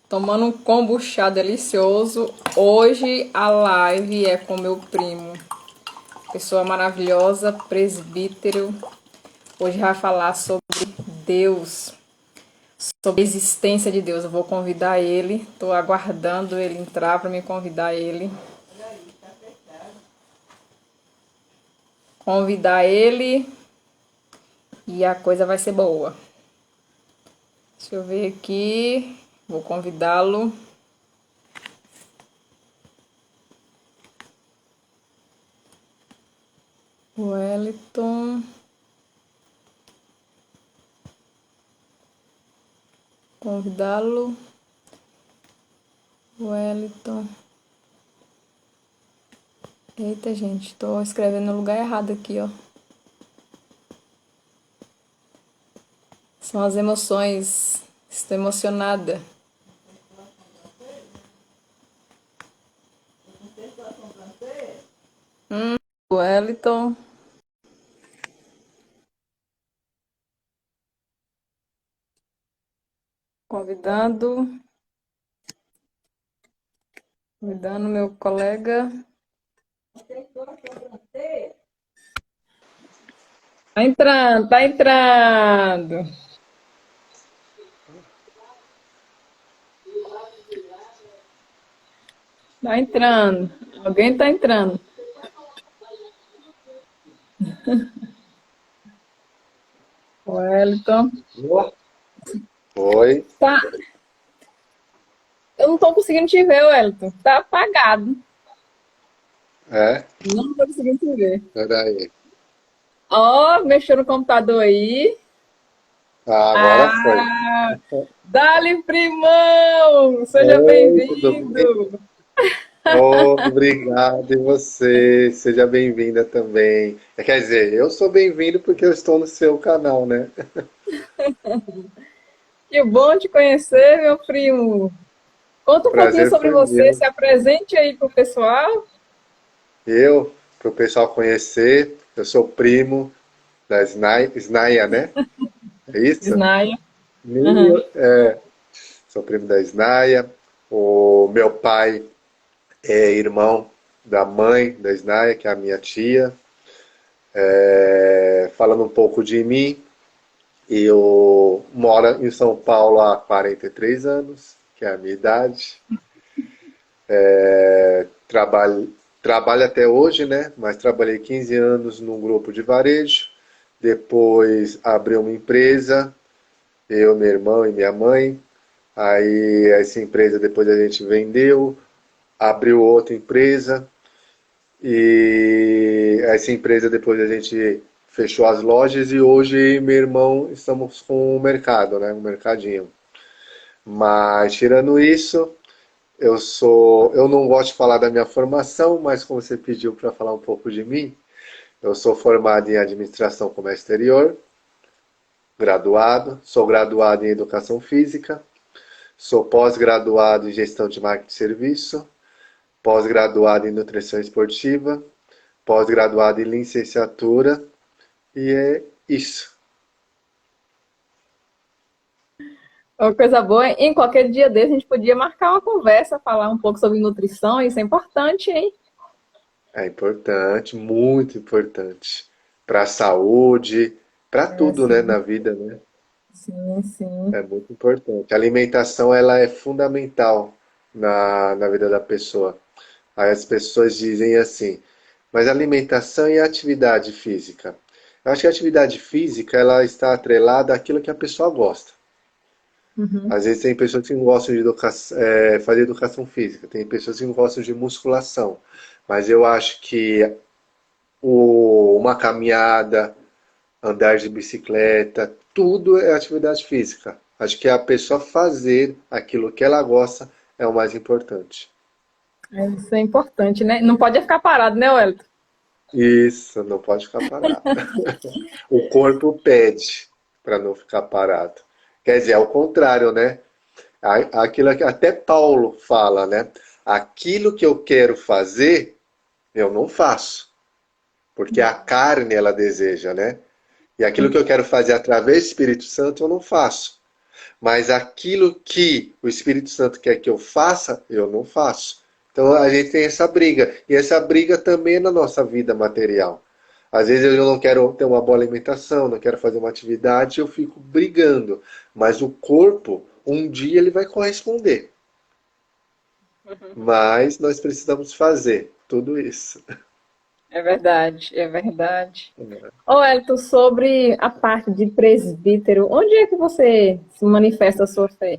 Tomando um kombucha delicioso. Hoje a live é com meu primo. Pessoa maravilhosa, presbítero. Hoje vai falar sobre Deus, sobre a existência de Deus. Eu vou convidar ele. Estou aguardando ele entrar para me convidar ele. Convidar ele e a coisa vai ser boa. Deixa eu ver aqui. Vou convidá-lo. Wellington. Convidá-lo. Wellington. Eita, gente, tô escrevendo no lugar errado aqui, ó. São as emoções. Estou emocionada. Wellington. Convidando. Convidando meu colega. Tá entrando, tá entrando. Tá entrando. Alguém tá entrando. Wellington. Oi, Tá. Eu não tô conseguindo te ver, Wellington. Tá apagado. é? Não tô conseguindo te ver. Peraí. Ó, mexeu no computador aí. Ah, agora foi. Ah, Dali, primão! Seja Oi, tudo bem? bem-vindo! Obrigado, e você? Seja bem-vinda também. Quer dizer, eu sou bem-vindo porque eu estou no seu canal, né? Que bom te conhecer, meu primo. Conta um pouquinho Prazer sobre foi você, meu. se apresente aí pro pessoal. Para o pessoal conhecer, eu sou primo da Snaia, né? É isso? Snaia. Aham. É, sou primo da Snaia. O meu pai é irmão da mãe da Snaia, que é a minha tia. Falando um pouco de mim, eu moro em São Paulo há 43 anos, que é a minha idade. Trabalho, trabalho até hoje, né? Mas trabalhei 15 anos num grupo de varejo. Depois abri uma empresa, eu, meu irmão e minha mãe. Aí essa empresa depois a gente vendeu, abriu outra empresa. E essa empresa depois a gente fechou as lojas e hoje meu irmão estamos com o mercado, né? Um mercadinho. Mas tirando isso, eu não gosto de falar da minha formação, mas como você pediu para falar um pouco de mim, eu sou formado em administração comércio exterior, graduado, sou graduado em educação física, sou pós-graduado em gestão de marketing de serviço, pós-graduado em nutrição esportiva, pós-graduado em licenciatura. E é isso. Uma coisa boa, em qualquer dia desse a gente podia marcar uma conversa, falar um pouco sobre nutrição, isso é importante, hein? É importante, muito importante. Para a saúde, para É, tudo, né, sim, na vida, né? sim, sim. É muito importante. A alimentação, ela é fundamental na vida da pessoa. Aí as pessoas dizem assim, mas alimentação e atividade física? Eu acho que a atividade física, ela está atrelada àquilo que a pessoa gosta. Uhum. Às vezes tem pessoas que não gostam de fazer educação física, tem pessoas que não gostam de musculação. Mas eu acho que uma caminhada, andar de bicicleta, tudo é atividade física. Acho que a pessoa fazer aquilo que ela gosta é o mais importante. É, isso é importante, né? Não pode ficar parado, né, Wellington? Isso, não pode ficar parado. O corpo pede para não ficar parado. Quer dizer, é o contrário, né? Aquilo que até Paulo fala, né? Aquilo que eu quero fazer, eu não faço, porque a carne ela deseja, né? E aquilo que eu quero fazer através do Espírito Santo eu não faço. Mas aquilo que o Espírito Santo quer que eu faça, eu não faço. Então a gente tem essa briga. E essa briga também é na nossa vida material. Às vezes eu não quero ter uma boa alimentação, não quero fazer uma atividade, eu fico brigando. Mas o corpo, um dia ele vai corresponder. Mas nós precisamos fazer tudo isso. É verdade, é verdade. Ô, Elton, sobre a parte de presbítero, onde é que você se manifesta a sua fé?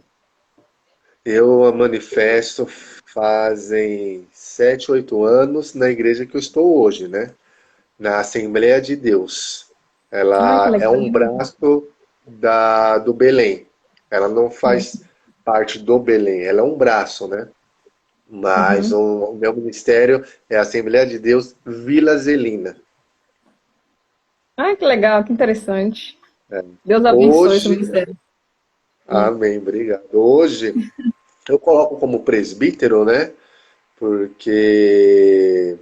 Eu a manifesto fazem 7, 8 anos na igreja que eu estou hoje, né? Na Assembleia de Deus. Ai, que Ela é legal. um braço do Belém. Ela não faz parte do Belém, ela é um braço, né? Mas Uhum. o meu ministério é a Assembleia de Deus Vila Zelina. Ai, que legal, que interessante. Deus abençoe esse Hoje, ministério. amém, obrigado. Hoje eu coloco como presbítero, né? Porque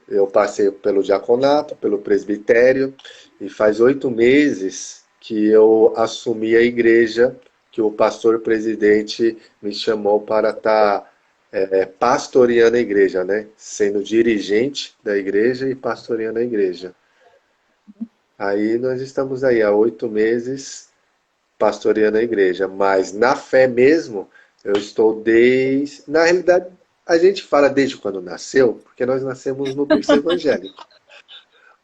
eu passei pelo diaconato, pelo presbitério, e faz 8 meses que eu assumi a igreja, que o pastor presidente me chamou para estar pastoreando a igreja, né? Sendo dirigente da igreja e pastoreando a igreja. Aí nós estamos aí há 8 meses pastoreando a igreja, mas na fé mesmo, eu estou desde. Na realidade, a gente fala desde quando nasceu, porque nós nascemos no berço evangélico.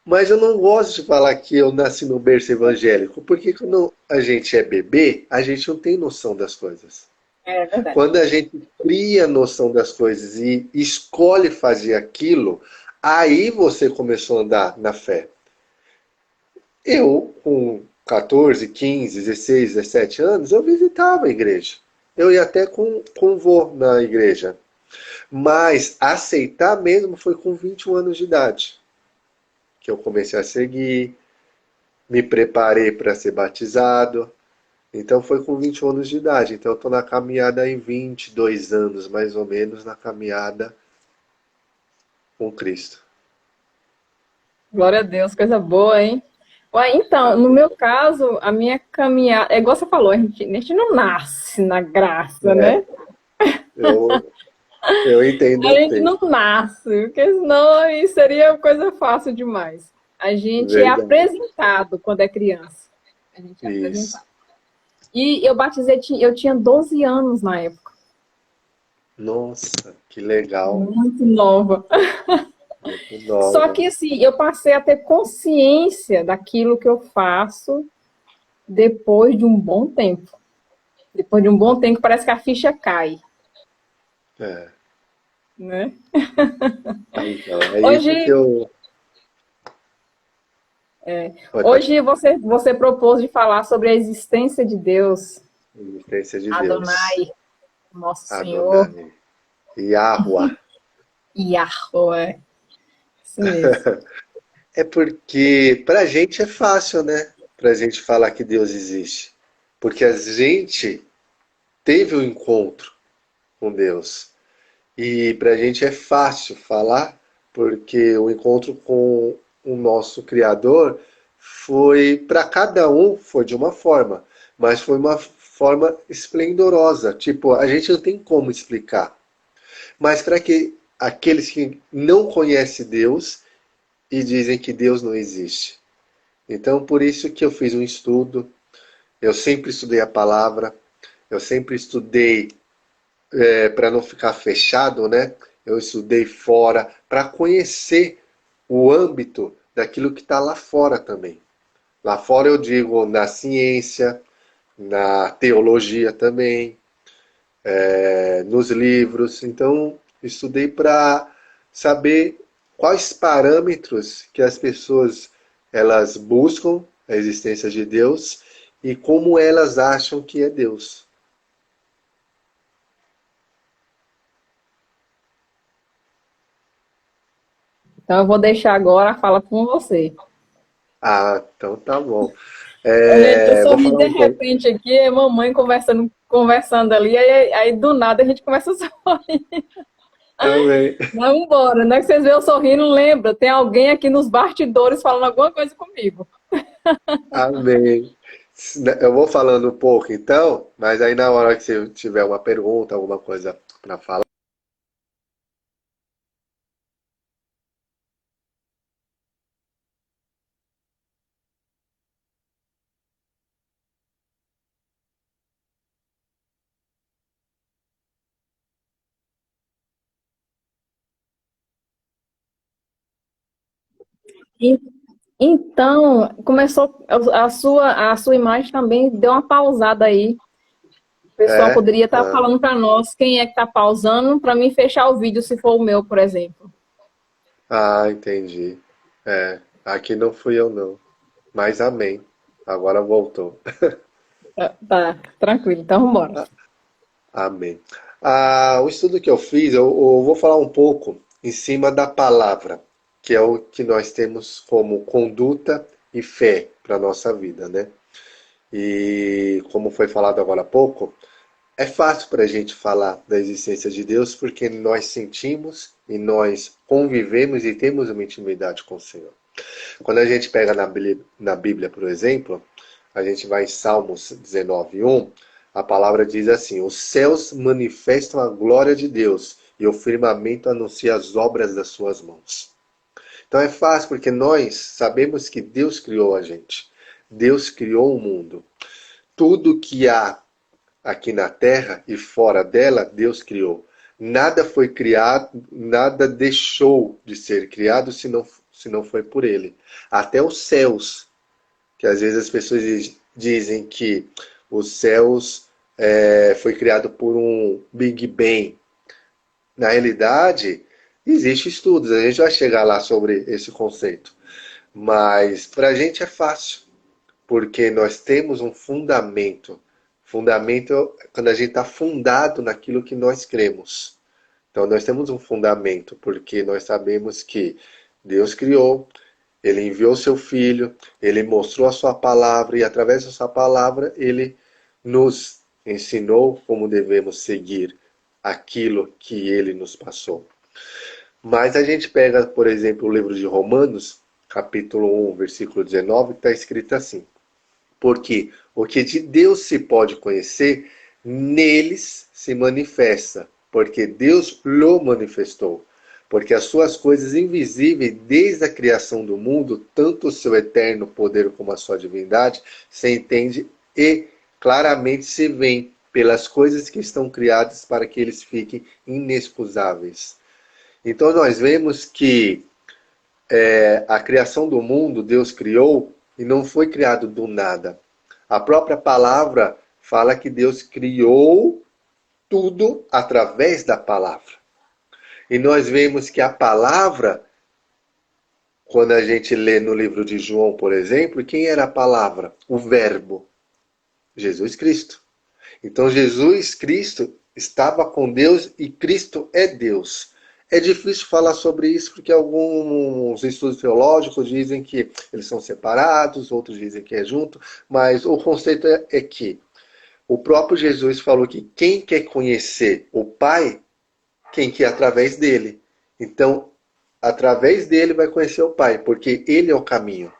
Mas eu não gosto de falar que eu nasci no berço evangélico, porque quando a gente é bebê, a gente não tem noção das coisas. É verdade. Quando a gente cria noção das coisas e escolhe fazer aquilo, aí você começou a andar na fé. Eu, com 14, 15, 16, 17 anos, eu visitava a igreja. Eu ia até com o vô na igreja. Mas aceitar mesmo foi com 21 anos de idade. Que eu comecei a seguir, me preparei para ser batizado. Então foi com 21 anos de idade. Então eu estou na caminhada em 22 anos, mais ou menos, na caminhada com Cristo. Glória a Deus, coisa boa, hein? Ué, então, no Amém. meu caso, a minha caminhada, é igual você falou, a gente não nasce na graça, É, né? eu entendo A gente assim. não nasce, porque senão aí seria coisa fácil demais. A gente é Verdade. apresentado quando é criança. A gente é Isso. apresentado. E eu batizei, eu tinha 12 anos na época. Nossa, que legal. Muito nova. Muito Só nova. que assim, eu passei a ter consciência daquilo que eu faço depois de um bom tempo. Depois de um bom tempo, parece que a ficha cai, É. né? Então, é isso que Hoje, eu. Pode hoje você propôs de falar sobre a existência de Deus, existência de Deus. Adonai, nosso Senhor, Adonai. Yahweh. Yahweh. Isso mesmo. É porque pra gente é fácil, né? Pra gente falar que Deus existe. Porque a gente teve o um encontro com Deus. E pra gente é fácil falar, porque o encontro com o nosso Criador foi, para cada um, foi de uma forma, mas foi uma forma esplendorosa. Tipo, a gente não tem como explicar. Mas para que aqueles que não conhecem Deus e dizem que Deus não existe. Então, por isso que eu fiz um estudo. Eu sempre estudei a palavra. Eu sempre estudei para não ficar fechado, né? Eu estudei fora para conhecer o âmbito daquilo que está lá fora também. Lá fora eu digo na ciência, na teologia também, nos livros. Então, estudei para saber quais parâmetros que as pessoas elas buscam a existência de Deus e como elas acham que é Deus. Então eu vou deixar agora a fala com você. Ah, então tá bom. Ô, gente, eu Vou sorri falar de um pouco repente aqui, é mamãe conversando ali, aí do nada a gente começa a sorrir. também. Mas embora, né? Que vocês veem eu sorrindo, lembra, tem alguém aqui nos bastidores falando alguma coisa comigo. Amém. Eu vou falando um pouco então, mas aí na hora que você tiver uma pergunta, alguma coisa para falar. E- Então, começou a sua imagem também deu uma pausada aí. O pessoal É? poderia estar Ah, falando para nós quem é que está pausando para mim fechar o vídeo se for o meu, por exemplo. entendi. É, aqui não fui eu não. Mas amém. Agora voltou. Tá, tranquilo. Então, vamos embora. Amém. O estudo que eu fiz, eu vou falar um pouco em cima da palavra, que é o que nós temos como conduta e fé para a nossa vida, né? E como foi falado agora há pouco, é fácil para a gente falar da existência de Deus porque nós sentimos e nós convivemos e temos uma intimidade com o Senhor. Quando a gente pega na Bíblia, por exemplo, a gente vai em Salmos 19:1, a palavra diz assim: os céus manifestam a glória de Deus e o firmamento anuncia as obras das suas mãos. Então é fácil porque nós sabemos que Deus criou a gente. Deus criou o mundo. Tudo que há aqui na terra e fora dela, Deus criou. Nada foi criado, nada deixou de ser criado se não foi por Ele. Até os céus, que às vezes as pessoas dizem que os céus foi criado por um Big Bang. Na realidade, existem estudos, a gente vai chegar lá sobre esse conceito. Mas para a gente é fácil, porque nós temos um fundamento. Fundamento é quando a gente está fundado naquilo que nós cremos. Então nós temos um fundamento, porque nós sabemos que Deus criou, Ele enviou seu Filho, Ele mostrou a sua palavra e através da sua palavra Ele nos ensinou como devemos seguir aquilo que Ele nos passou. Mas a gente pega, por exemplo, o livro de Romanos, capítulo 1, versículo 19, que está escrito assim: porque o que de Deus se pode conhecer, neles se manifesta, porque Deus lhe manifestou. Porque as suas coisas invisíveis, desde a criação do mundo, tanto o seu eterno poder como a sua divindade, se entende e claramente se vê pelas coisas que estão criadas para que eles fiquem inexcusáveis. Então nós vemos que a criação do mundo Deus criou e não foi criado do nada. A própria palavra fala que Deus criou tudo através da palavra. E nós vemos que a palavra, quando a gente lê no livro de João, por exemplo, quem era a palavra? O Verbo, Jesus Cristo. Então Jesus Cristo estava com Deus e Cristo é Deus. É difícil falar sobre isso porque alguns estudos teológicos dizem que eles são separados, outros dizem que é junto, mas o conceito é que o próprio Jesus falou que quem quer conhecer o Pai, quem quer através dele. Então, através dele vai conhecer o Pai, porque ele é o caminho.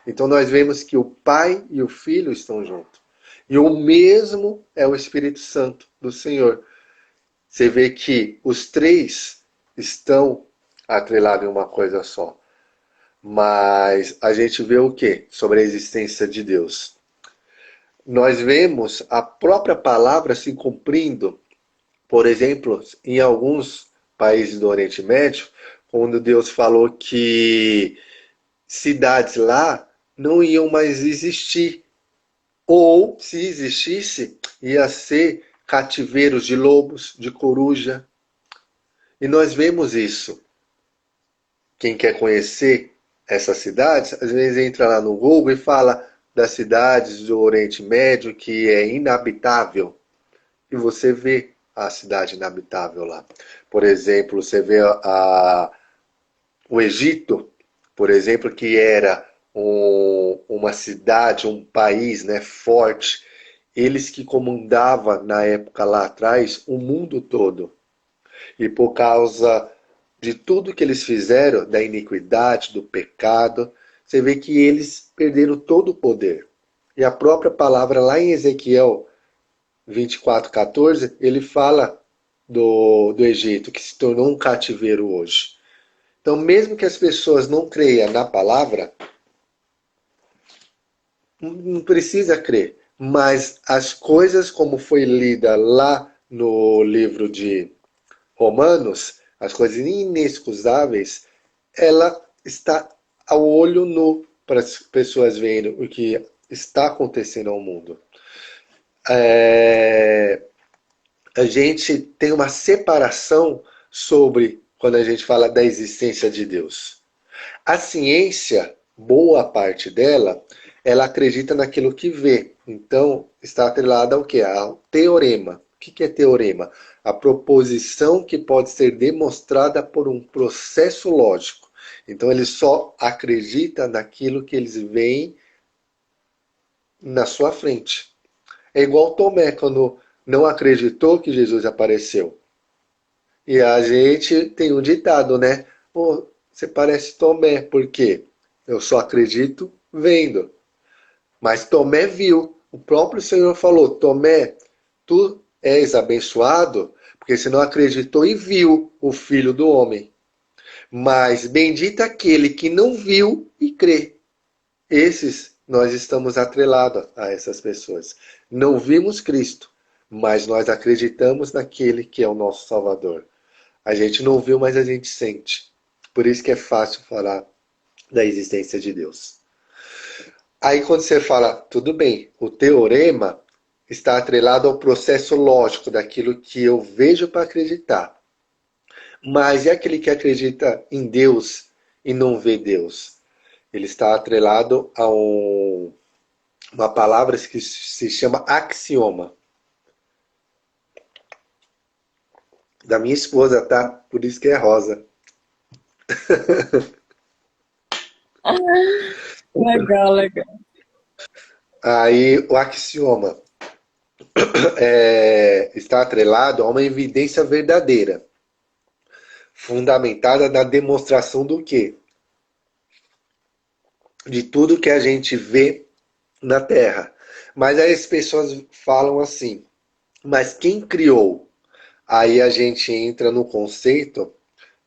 Então nós vemos que o Pai e o Filho estão juntos. E o mesmo é o Espírito Santo do Senhor. Você vê que os três estão atrelados em uma coisa só. Mas a gente vê o que sobre a existência de Deus? Nós vemos a própria palavra se cumprindo, por exemplo, em alguns países do Oriente Médio, quando Deus falou que cidades lá não iam mais existir. Ou, se existisse, ia ser cativeiros de lobos, de coruja. E nós vemos isso. Quem quer conhecer essas cidades, às vezes entra lá no Google e fala das cidades do Oriente Médio que é inabitável. E você vê a cidade inabitável lá. Por exemplo, você vê o Egito, por exemplo, que era uma cidade, um país, né, forte. Eles que comandavam na época lá atrás o mundo todo. E por causa de tudo que eles fizeram, da iniquidade, do pecado, você vê que eles perderam todo o poder. E a própria palavra lá em Ezequiel 24:14, ele fala do Egito, que se tornou um cativeiro hoje. Então, mesmo que as pessoas não creiam na palavra, não precisa crer. Mas as coisas, como foi lida lá no livro de Romanos, as coisas inexcusáveis, ela está ao olho nu para as pessoas verem o que está acontecendo ao mundo. A gente tem uma separação sobre quando a gente fala da existência de Deus. A ciência, boa parte dela, ela acredita naquilo que vê. Então, está atrelada ao que? Ao teorema. O que é teorema? A proposição que pode ser demonstrada por um processo lógico. Então, ele só acredita naquilo que eles veem na sua frente. É igual Tomé, quando não acreditou que Jesus apareceu. E a gente tem um ditado, né? Pô, você parece Tomé, por quê? Eu só acredito vendo. Mas Tomé viu. O próprio Senhor falou: Tomé, tu és abençoado, porque você não acreditou e viu o Filho do Homem. Mas bendito aquele que não viu e crê. Esses nós estamos atrelados a essas pessoas. Não vimos Cristo, mas nós acreditamos naquele que é o nosso Salvador. A gente não viu, mas a gente sente. Por isso que é fácil falar da existência de Deus. Aí quando você fala, tudo bem, o teorema está atrelado ao processo lógico daquilo que eu vejo para acreditar. Mas e aquele que acredita em Deus e não vê Deus? Ele está atrelado a uma palavra que se chama axioma. Da minha esposa, tá? Por isso que é rosa. Legal, legal. Aí o axioma está atrelado a uma evidência verdadeira, fundamentada na demonstração do quê? De tudo que a gente vê na Terra. Mas aí as pessoas falam assim, mas quem criou? Aí a gente entra no conceito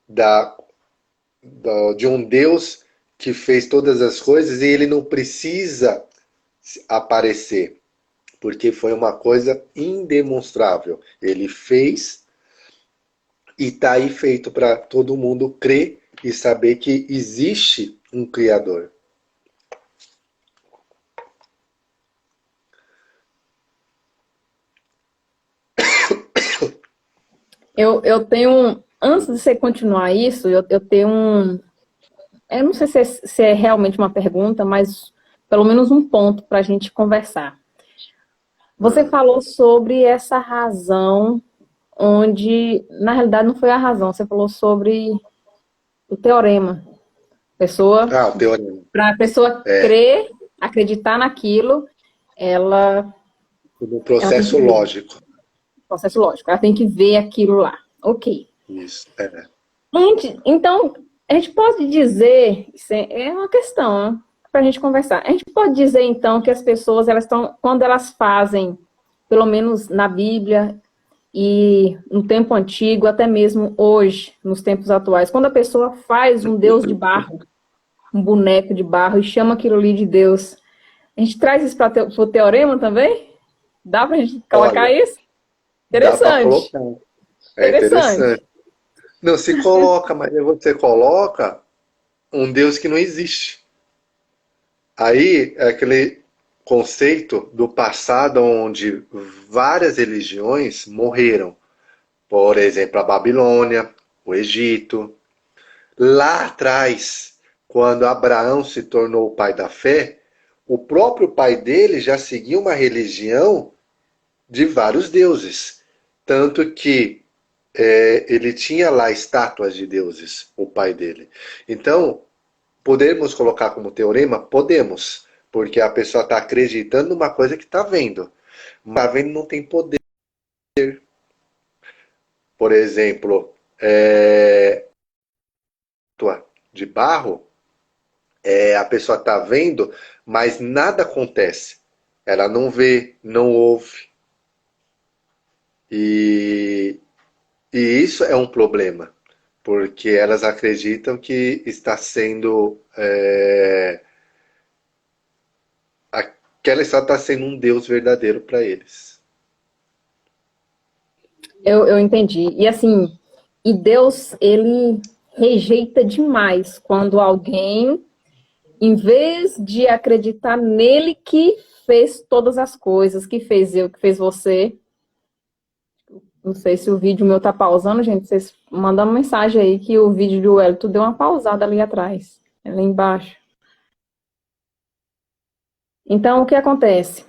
de um Deus que fez todas as coisas e ele não precisa aparecer, porque foi uma coisa indemonstrável. Ele fez e está aí feito para todo mundo crer e saber que existe um Criador. Eu tenho, antes de você continuar isso, eu tenho um, eu não sei se é realmente uma pergunta, mas pelo menos um ponto para a gente conversar. Você falou sobre essa razão, onde, na realidade, não foi a razão, você falou sobre o teorema. Ah, o teorema. Para a pessoa crer, acreditar naquilo, ela No tem processo que ver, lógico. processo lógico, ela tem que ver aquilo lá. Ok. Isso. Então, a gente pode dizer, isso é uma questão para a gente conversar. A gente pode dizer, então, que as pessoas, elas estão, quando elas fazem, pelo menos na Bíblia e no tempo antigo, até mesmo hoje, nos tempos atuais, quando a pessoa faz um Deus de barro, um boneco de barro e chama aquilo ali de Deus, a gente traz isso para o teorema também? Dá para a gente colocar Olha, isso? dá para Interessante. colocar. É Interessante. interessante. Não se coloca, mas aí você coloca um Deus que não existe. Aí é aquele conceito do passado onde várias religiões morreram. Por exemplo, a Babilônia, o Egito. Lá atrás, quando Abraão se tornou o pai da fé, o próprio pai dele já seguia uma religião de vários deuses. Tanto que ele tinha lá estátuas de deuses, o pai dele. Então, podemos colocar como teorema? Podemos, porque a pessoa está acreditando numa coisa que está vendo. Mas vendo não tem poder. Por exemplo, de barro, a pessoa está vendo, mas nada acontece. Ela não vê, não ouve. E, e isso é um problema, porque elas acreditam que está sendo que ela está sendo um Deus verdadeiro para eles. Eu entendi. E assim, e Deus, ele rejeita demais quando alguém, em vez de acreditar nele que fez todas as coisas, que fez eu, que fez você. Não sei se o vídeo meu tá pausando, gente. Vocês mandam uma mensagem aí que o vídeo do Wellington deu uma pausada ali atrás, ali embaixo. Então, o que acontece?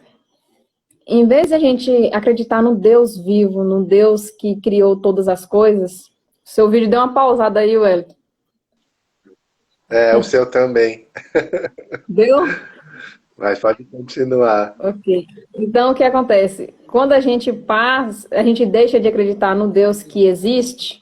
Em vez de a gente acreditar no Deus vivo, no Deus que criou todas as coisas, seu vídeo deu uma pausada aí, Wellington. É, o seu também. Deu? Mas pode continuar. Ok. Então, o que acontece? Quando a gente passa, a gente deixa de acreditar no Deus que existe,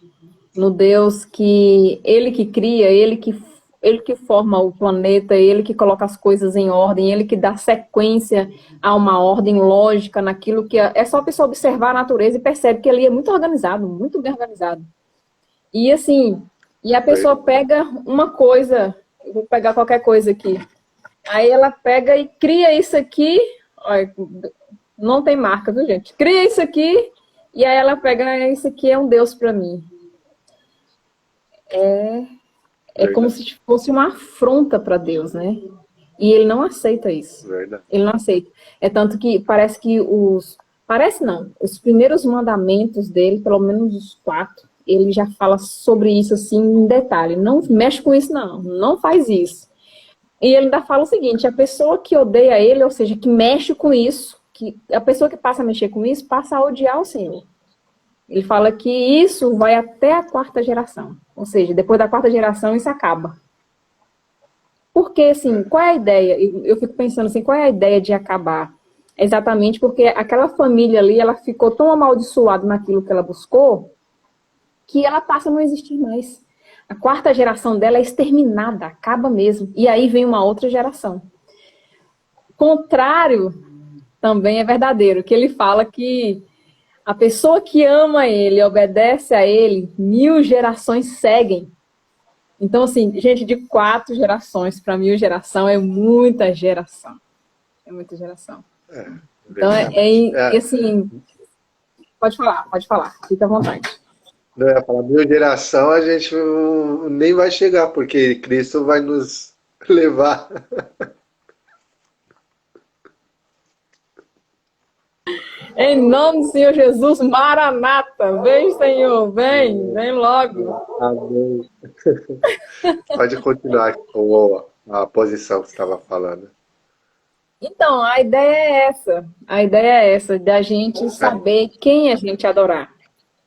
no Deus que ele que cria, ele que forma o planeta, ele que coloca as coisas em ordem, ele que dá sequência a uma ordem lógica naquilo que é só a pessoa observar a natureza e percebe que ele é muito organizado, muito bem organizado. E assim, e a pessoa pega uma coisa, eu vou pegar qualquer coisa aqui. Aí ela pega e cria isso aqui, olha, não tem marca, viu, gente? Cria isso aqui e aí ela pega, isso aqui é um Deus para mim. É como Verdade, se fosse uma afronta para Deus, né? E ele não aceita isso. verdade. Ele não aceita. É tanto que parece que os. Parece não. Os primeiros mandamentos dele, pelo menos os 4, ele já fala sobre isso assim em detalhe. Não mexe com isso, não. Não faz isso. E ele ainda fala o seguinte: a pessoa que odeia ele, ou seja, que mexe com isso, que a pessoa que passa a mexer com isso, passa a odiar o Senhor. Ele fala que isso vai até a 4ª geração. Ou seja, depois da 4ª geração isso acaba. Porque, assim, qual é a ideia? Eu fico pensando assim, qual é a ideia de acabar? Exatamente porque aquela família ali, ela ficou tão amaldiçoada naquilo que ela buscou, que ela passa a não existir mais. A 4ª geração dela é exterminada, acaba mesmo. E aí vem uma outra geração. Contrário também é verdadeiro, que ele fala que a pessoa que ama ele, obedece a ele, 1000 gerações seguem. Então, assim, gente, de 4 gerações para 1000 geração é muita geração. É muita geração. Então, Verdade. assim, pode falar, fica à vontade. Não ia falar, mil geração a gente nem vai chegar, porque Cristo vai nos levar. Em nome do Senhor Jesus, Maranata, vem, Senhor, vem logo. Amém. Pode continuar com a posição que você estava falando. Então, a ideia é essa. A ideia é essa, da gente saber quem a gente adorar.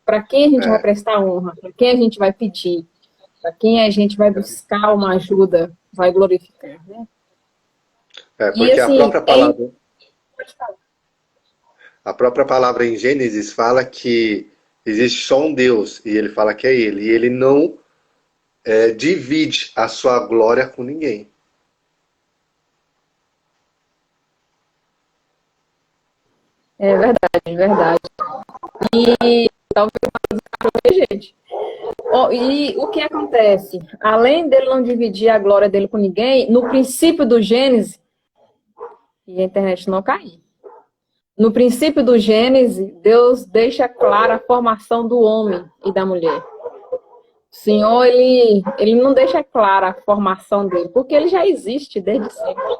Para quem a gente vai É, prestar honra, para quem a gente vai pedir, para quem a gente vai buscar uma ajuda, vai glorificar, né? E porque assim, pode falar. a própria palavra em Gênesis fala que existe só um Deus, e ele fala que é ele, e ele não divide a sua glória com ninguém. É verdade, é verdade. E talvez gente. E o que acontece? Além dele não dividir a glória dele com ninguém, no princípio do Gênesis, e a internet não cair. No princípio do Gênesis, Deus deixa clara a formação do homem e da mulher. O Senhor, ele não deixa clara a formação dele, porque ele já existe desde sempre.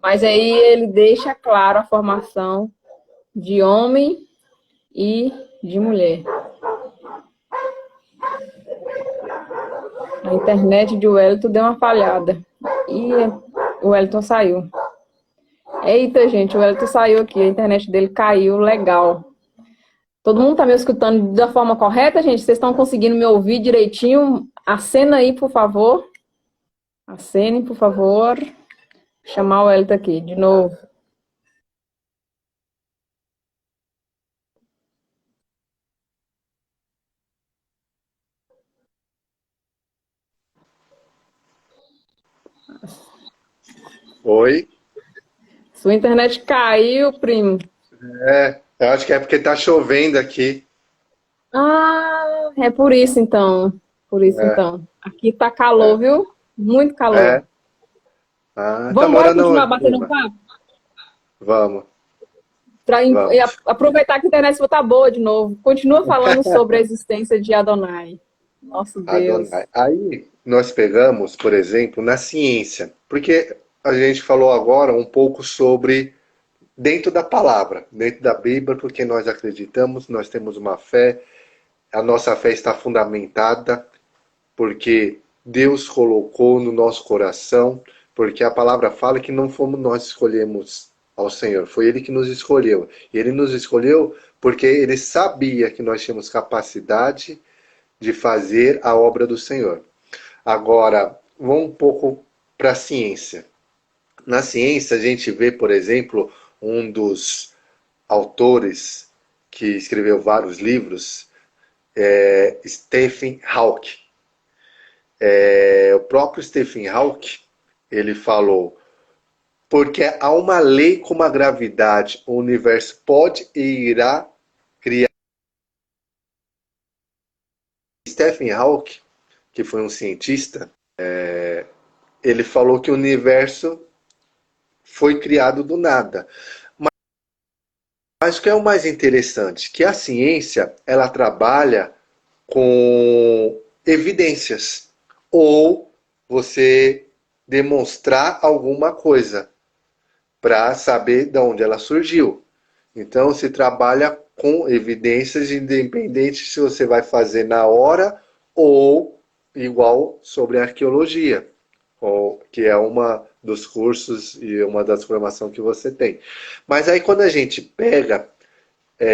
Mas aí ele deixa clara a formação de homem e de mulher. A internet de Wellington deu uma falhada. E o Wellington saiu. Eita, gente, o Wellington saiu aqui. A internet dele caiu legal. Todo mundo tá me escutando da forma correta, gente? Vocês estão conseguindo me ouvir direitinho? Acena aí, por favor. Acene, por favor. Chamar o Wellington aqui, de novo. Oi? Sua internet caiu, primo. Eu acho que é porque tá chovendo aqui. Ah, é por isso então. Por isso É, então. Aqui tá calor, é, viu? Muito calor. é. Ah, tá Vamos embora morando continuar onde, batendo um prima? papo? Vamos, E vamos. aproveitar que a internet sua tá boa de novo. Continua falando sobre a existência de Adonai. Nosso Deus. Adonai. Aí nós pegamos, por exemplo, na ciência, porque a gente falou agora um pouco sobre dentro da palavra, dentro da Bíblia, porque nós acreditamos, nós temos uma fé, a nossa fé está fundamentada, porque Deus colocou no nosso coração, porque a palavra fala que não fomos nós que escolhemos ao Senhor, foi Ele que nos escolheu. E Ele nos escolheu porque Ele sabia que nós tínhamos capacidade de fazer a obra do Senhor. Agora, vamos um pouco para a ciência. Na ciência, a gente vê, por exemplo, um dos autores que escreveu vários livros, Stephen Hawking. O próprio Stephen Hawking, ele falou, porque há uma lei como a gravidade, o universo pode e irá criar. Stephen Hawking, que foi um cientista, ele falou que o universo foi criado do nada. Mas o que é o mais interessante? Que a ciência, ela trabalha com evidências. Ou você demonstrar alguma coisa para saber de onde ela surgiu. Então se trabalha com evidências, independente se você vai fazer na hora ou igual sobre arqueologia, que é uma dos cursos e uma das formações que você tem. Mas aí quando a gente pega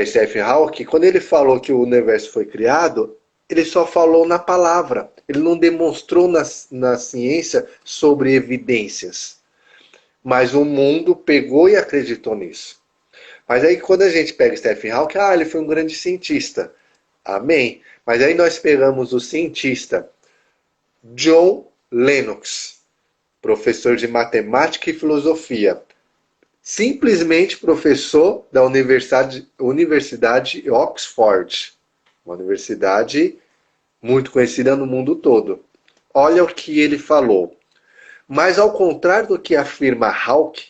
Stephen Hawking, quando ele falou que o universo foi criado, ele só falou na palavra. Ele não demonstrou na ciência sobre evidências. Mas o mundo pegou e acreditou nisso. Mas aí quando a gente pega Stephen Hawking, ele foi um grande cientista. Amém. Mas aí nós pegamos o cientista John Lennox, professor de matemática e filosofia. Simplesmente professor da Universidade Oxford, uma universidade muito conhecida no mundo todo. Olha o que ele falou. Mas ao contrário do que afirma Hawking,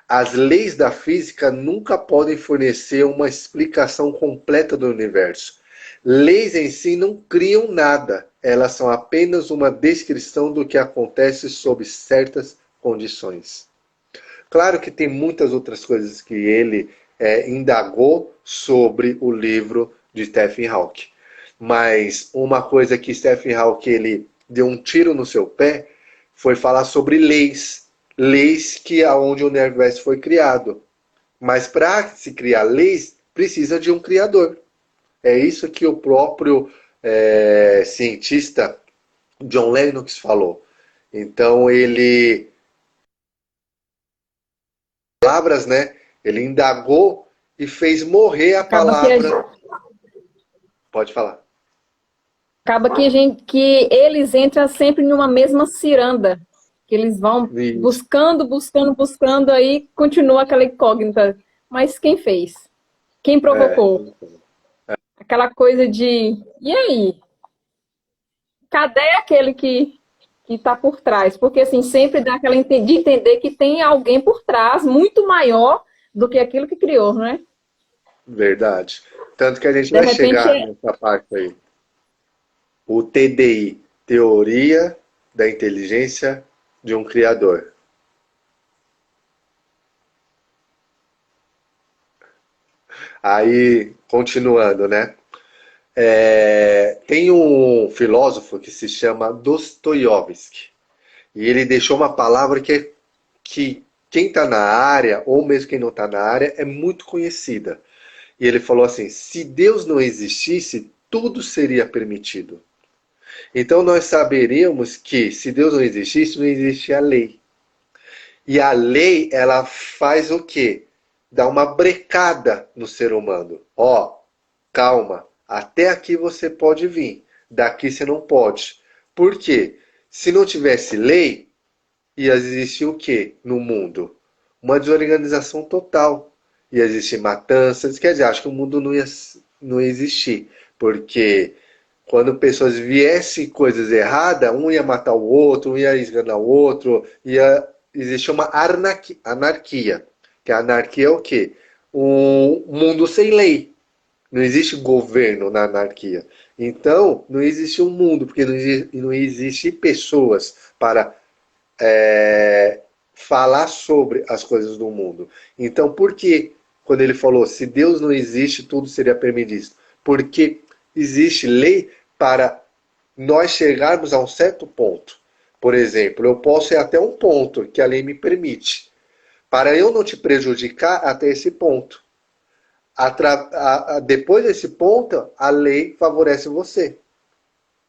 as leis da física nunca podem fornecer uma explicação completa do universo. Leis em si não criam nada, elas são apenas uma descrição do que acontece sob certas condições. Claro que tem muitas outras coisas que ele indagou sobre o livro de Stephen Hawking. Mas uma coisa que Stephen Hawking ele deu um tiro no seu pé foi falar sobre leis. Leis que aonde o universo foi criado. Mas para se criar leis, precisa de um criador. É isso que o próprio cientista John Lennox falou. Então ele palavras, né? Ele indagou e fez morrer a Acaba que, palavra. Pode falar. acaba que, que eles entram sempre numa mesma ciranda. Que eles vão Isso. buscando, buscando, buscando, aí continua aquela incógnita. Mas quem fez? Quem É, provocou? Aquela coisa de, e aí? Cadê aquele que está por trás? Porque assim, sempre dá aquela de entender que tem alguém por trás muito maior do que aquilo que criou, não é? verdade. Tanto que a gente De vai repente, chegar nessa parte aí. O TDI, Teoria da Inteligência de um Criador. Aí, continuando, né? Tem um filósofo que se chama Dostoiévski. E ele deixou uma palavra que quem está na área, ou mesmo quem não está na área, é muito conhecida. E ele falou assim: se Deus não existisse, tudo seria permitido. Então nós saberíamos que se Deus não existisse, não existia a lei. E a lei, ela faz o quê? Dá uma brecada no ser humano. Calma, até aqui você pode vir, daqui você não pode. Por quê? Se não tivesse lei, ia existir o quê no mundo? uma desorganização total. Ia existir matanças, quer dizer, acho que o mundo não ia existir, porque quando pessoas viessem coisas erradas, um ia matar o outro, um ia esganar o outro, ia existir uma anarquia. Que a anarquia é o quê? Um mundo sem lei. Não existe governo na anarquia. Então, não existe um mundo, porque não existe pessoas para falar sobre as coisas do mundo. Então, por que, quando ele falou, se Deus não existe, tudo seria permitido? Porque existe lei para nós chegarmos a um certo ponto. Por exemplo, eu posso ir até um ponto que a lei me permite. Para eu não te prejudicar até esse ponto. Depois desse ponto, a lei favorece você.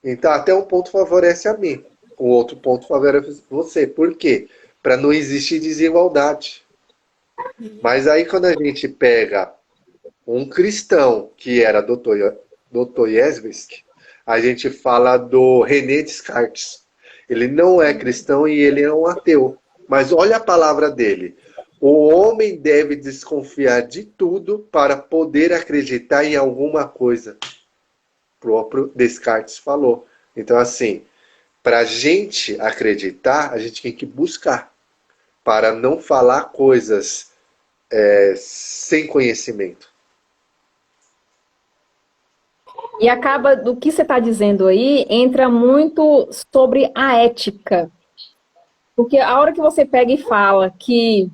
Então, até um ponto favorece a mim. O outro ponto favorece você. Por quê? Para não existir desigualdade. Mas aí, quando a gente pega um cristão, que era Dostoiévski, a gente fala do René Descartes. Ele não é cristão e ele é um ateu. Mas olha a palavra dele. O homem deve desconfiar de tudo para poder acreditar em alguma coisa. O próprio Descartes falou. Então, assim, para a gente acreditar, a gente tem que buscar. Para não falar coisas sem conhecimento. E acaba, do que você está dizendo aí, entra muito sobre a ética. Porque a hora que você pega e fala que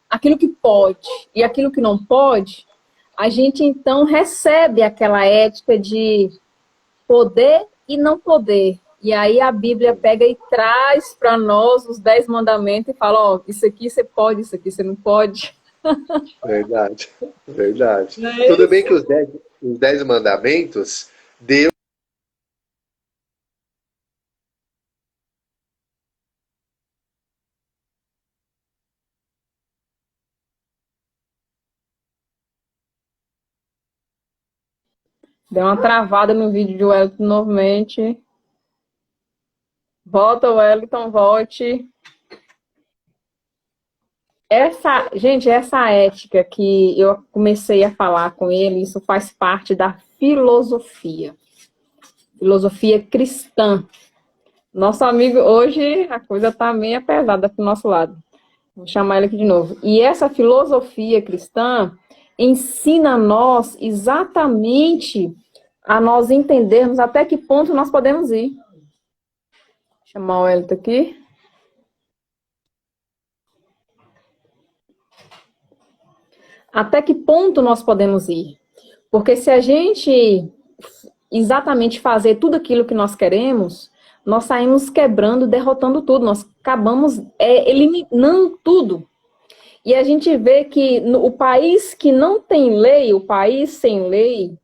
aquilo que pode e aquilo que não pode, a gente então recebe aquela ética de poder e não poder. E aí a Bíblia pega e traz para nós os 10 mandamentos e fala, ó, isso aqui você pode, isso aqui você não pode. Verdade, verdade. Não é Tudo bem isso? que os 10 mandamentos, Deus Deu uma travada no vídeo de Wellington novamente. Volta, Wellington, volte. Essa ética que eu comecei a falar com ele, isso faz parte da filosofia cristã. Nosso amigo, hoje a coisa tá meio pesada pro nosso lado. Vou chamar ele aqui de novo. E essa filosofia cristã ensina a nós exatamente a nós entendermos até que ponto nós podemos ir. Vou chamar o Elton aqui. Até que ponto nós podemos ir? Porque se a gente exatamente fazer tudo aquilo que nós queremos, nós saímos quebrando, derrotando tudo, nós acabamos eliminando tudo. E a gente vê que o país que não tem lei, o país sem lei,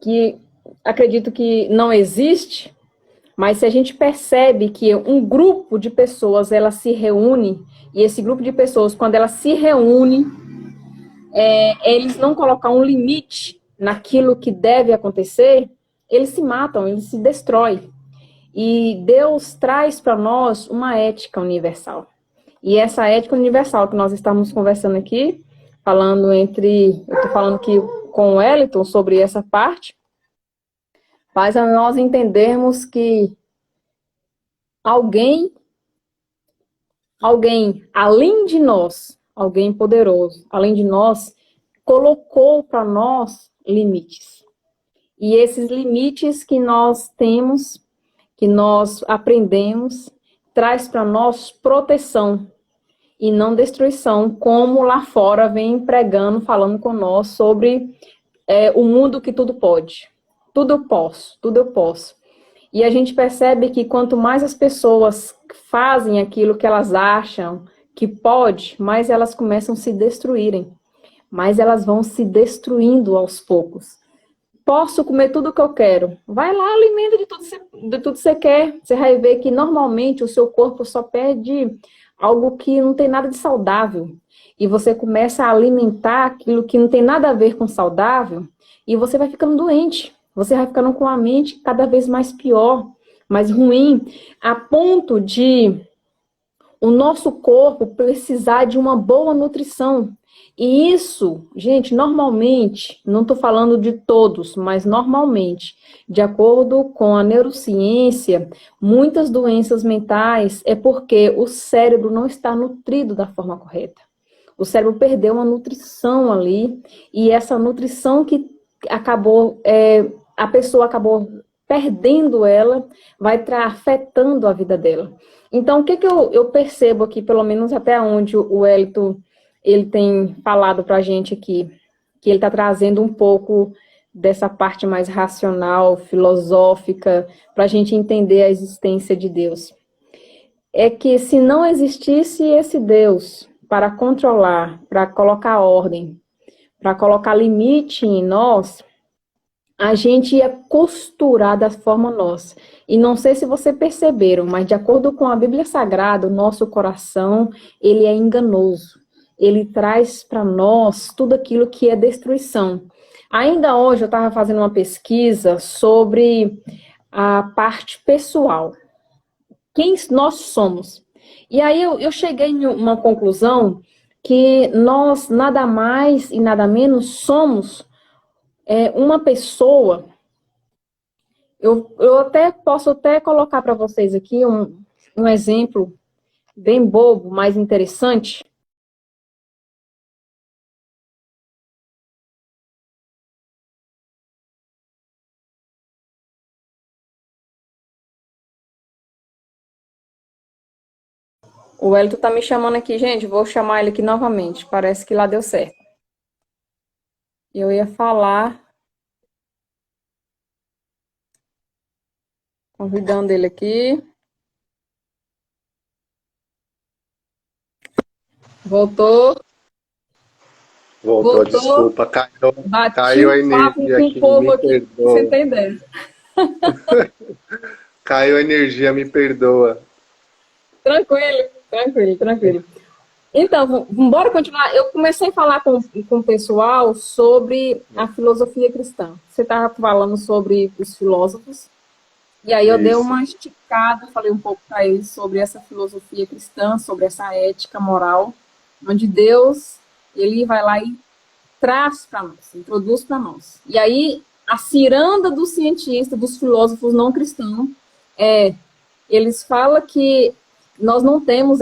que acredito que não existe, mas se a gente percebe que um grupo de pessoas, ela se reúne, e esse grupo de pessoas, quando ela se reúne, eles não colocam um limite naquilo que deve acontecer, eles se matam, eles se destroem. E Deus traz para nós uma ética universal. E essa ética universal que nós estamos conversando aqui, eu estou falando aqui com o Wellington sobre essa parte, faz a nós entendermos que alguém além de nós, alguém poderoso, além de nós, colocou para nós limites. E esses limites que nós temos, que nós aprendemos, traz para nós proteção e não destruição, como lá fora vem pregando, falando com nós sobre o mundo que tudo pode. Tudo eu posso, tudo eu posso. E a gente percebe que quanto mais as pessoas fazem aquilo que elas acham que pode, mais elas começam a se destruírem. Mais elas vão se destruindo aos poucos. Posso comer tudo o que eu quero. Vai lá, alimenta de tudo que você quer. Você vai ver que normalmente o seu corpo só perde algo que não tem nada de saudável. E você começa a alimentar aquilo que não tem nada a ver com saudável e você vai ficando doente. Você vai ficando com a mente cada vez mais pior, mais ruim, a ponto de o nosso corpo precisar de uma boa nutrição. E isso, gente, normalmente, não estou falando de todos, mas normalmente, de acordo com a neurociência, muitas doenças mentais é porque o cérebro não está nutrido da forma correta. O cérebro perdeu uma nutrição ali, e essa nutrição que acabou, a pessoa acabou perdendo ela, vai estar afetando a vida dela. Então, o que eu percebo aqui, pelo menos até onde o Wellington ele tem falado para a gente aqui, que ele está trazendo um pouco dessa parte mais racional, filosófica, para a gente entender a existência de Deus. É que se não existisse esse Deus para controlar, para colocar ordem, para colocar limite em nós, a gente ia costurar da forma nossa. E não sei se vocês perceberam, mas de acordo com a Bíblia Sagrada, o nosso coração, ele é enganoso. Ele traz para nós tudo aquilo que é destruição. Ainda hoje eu estava fazendo uma pesquisa sobre a parte pessoal. Quem nós somos? E aí eu cheguei em uma conclusão que nós nada mais e nada menos somos uma pessoa. Eu até posso colocar para vocês aqui um exemplo bem bobo, mas interessante. O Wellington tá me chamando aqui, gente. Vou chamar ele aqui novamente. Parece que lá deu certo. Eu ia falar, convidando ele aqui. Voltou. Voltou, desculpa, caiu a energia com aqui, o povo me aqui, você perdoa. entendeu? Caiu a energia, me perdoa. Tranquilo. Então, bora continuar. Eu comecei a falar com o pessoal sobre a filosofia cristã. Você estava falando sobre os filósofos, e aí eu dei Isso, uma esticada, falei um pouco para eles sobre essa filosofia cristã, sobre essa ética moral, onde Deus, ele vai lá e traz para nós, introduz para nós. E aí, a ciranda dos cientistas, dos filósofos não cristãos, eles falam que nós não temos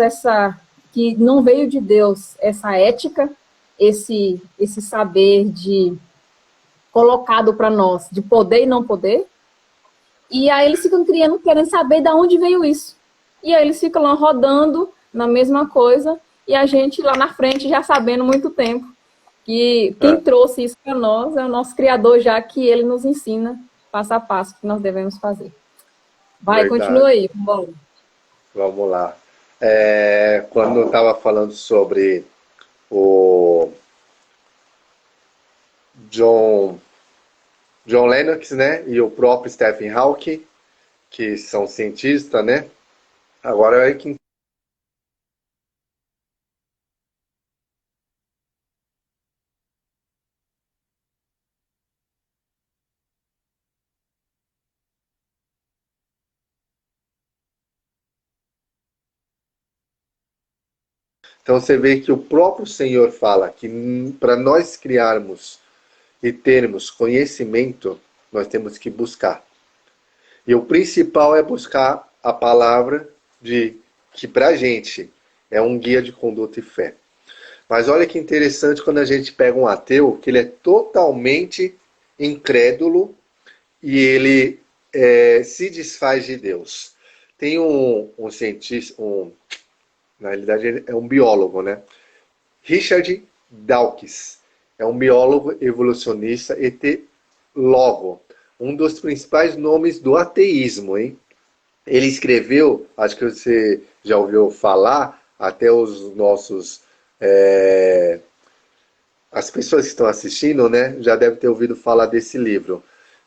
que não veio de Deus essa ética, esse saber colocado para nós, de poder e não poder. E aí eles ficam querendo saber de onde veio isso. E aí eles ficam lá rodando na mesma coisa, e a gente lá na frente já sabendo muito tempo que quem trouxe isso para nós é o nosso Criador, já que ele nos ensina passo a passo o que nós devemos fazer. Vai, continua verdade. aí, bom. Vamos lá. Quando eu estava falando sobre o John Lennox, né, e o próprio Stephen Hawking, que são cientistas, né? Agora é que então você vê que o próprio Senhor fala que para nós criarmos e termos conhecimento, nós temos que buscar. E o principal é buscar a palavra que para a gente é um guia de conduta e fé. Mas olha que interessante quando a gente pega um ateu, que ele é totalmente incrédulo e ele se desfaz de Deus. Tem um cientista, na realidade ele é um biólogo, né? Richard Dawkins. É um biólogo evolucionista etólogo. Um dos principais nomes do ateísmo, hein? Ele escreveu, acho que você já ouviu falar, até os nossos... as pessoas que estão assistindo, né, já devem ter ouvido falar desse livro.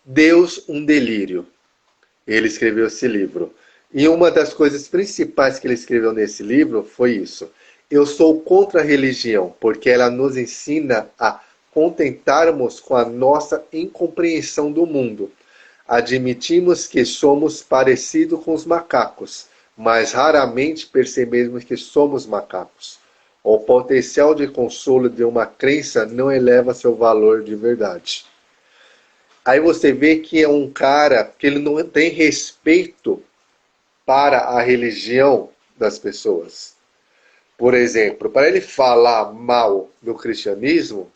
Deus, um delírio. Ele escreveu esse livro. E uma das coisas principais que ele escreveu nesse livro foi isso. Eu sou contra a religião, porque ela nos ensina a contentarmos com a nossa incompreensão do mundo. Admitimos que somos parecidos com os macacos, mas raramente percebemos que somos macacos. O potencial de consolo de uma crença não eleva seu valor de verdade. Aí você vê que é um cara que ele não tem respeito para a religião das pessoas. Por exemplo, para ele falar mal do cristianismo,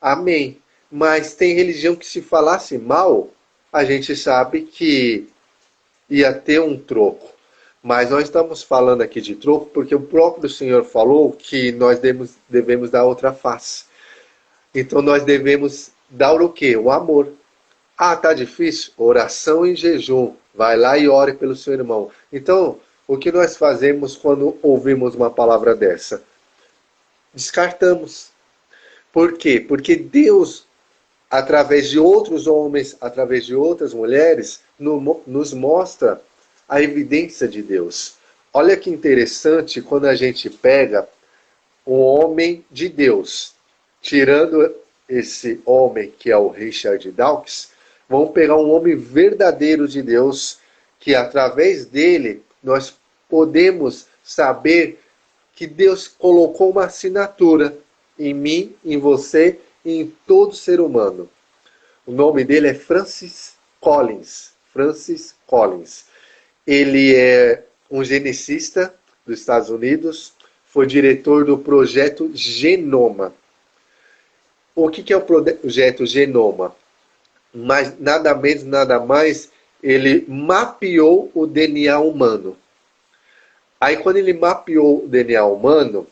amém. Mas tem religião que se falasse mal, a gente sabe que ia ter um troco. Mas nós estamos falando aqui de troco porque o próprio Senhor falou que nós devemos dar outra face. Então nós devemos dar o quê? O amor. Ah, tá difícil? Oração e jejum. Vai lá e ore pelo seu irmão. Então, o que nós fazemos quando ouvimos uma palavra dessa? Descartamos. Por quê? Porque Deus, através de outros homens, através de outras mulheres, nos mostra a evidência de Deus. Olha que interessante quando a gente pega um homem de Deus, tirando esse homem que é o Richard Dawkins, vamos pegar um homem verdadeiro de Deus, que através dele nós podemos saber que Deus colocou uma assinatura em mim, em você e em todo ser humano. O nome dele é Francis Collins. Francis Collins. Ele é um geneticista dos Estados Unidos, foi diretor do projeto Genoma. O que é o projeto Genoma? Mas nada menos, nada mais, ele mapeou o DNA humano. Aí quando ele mapeou o DNA humano,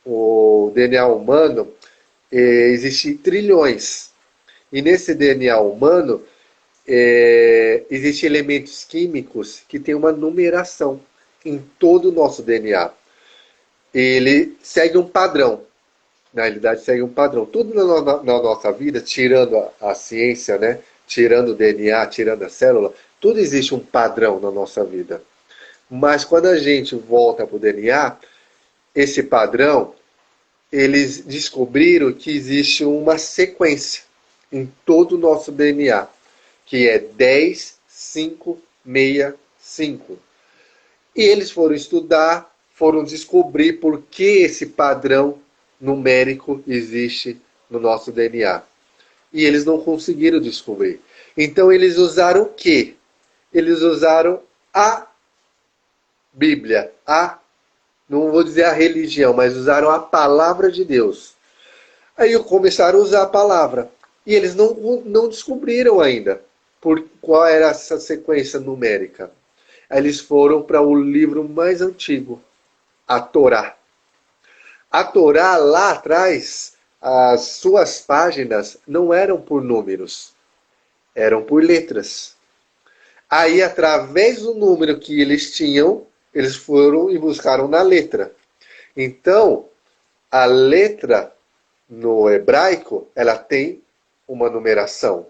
o DNA humano, existem trilhões. E nesse DNA humano, existem elementos químicos que têm uma numeração em todo o nosso DNA. Ele segue um padrão. Na realidade, segue um padrão. Tudo na nossa vida, tirando a ciência, né? Tirando o DNA, tirando a célula, tudo existe um padrão na nossa vida. Mas quando a gente volta para o DNA, esse padrão, eles descobriram que existe uma sequência em todo o nosso DNA, que é 10, 5, 6, 5. E eles foram estudar, foram descobrir por que esse padrão numérico existe no nosso DNA. E eles não conseguiram descobrir. Então eles usaram o quê? Eles usaram a Bíblia, não vou dizer a religião, mas usaram a palavra de Deus. Aí começaram a usar a palavra. E eles não descobriram ainda qual era essa sequência numérica. Aí eles foram para o livro mais antigo, a Torá. A Torá, lá atrás, as suas páginas não eram por números, eram por letras. Aí, através do número que eles tinham, eles foram e buscaram na letra. Então, a letra no hebraico, ela tem uma numeração.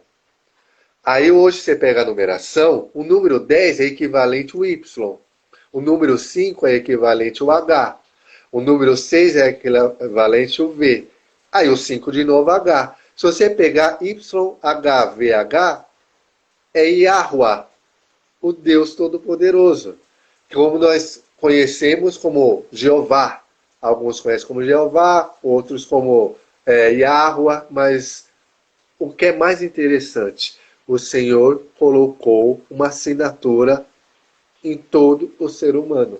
Aí hoje você pega a numeração, o número 10 é equivalente ao Y. O número 5 é equivalente ao H. O número 6 é equivalente ao V. Aí o 5 de novo, H. Se você pegar YHVH, é Yahweh, o Deus Todo-Poderoso. Como nós conhecemos como Jeová. Alguns conhecem como Jeová, outros como Yahweh, mas o que é mais interessante, o Senhor colocou uma assinatura em todo o ser humano.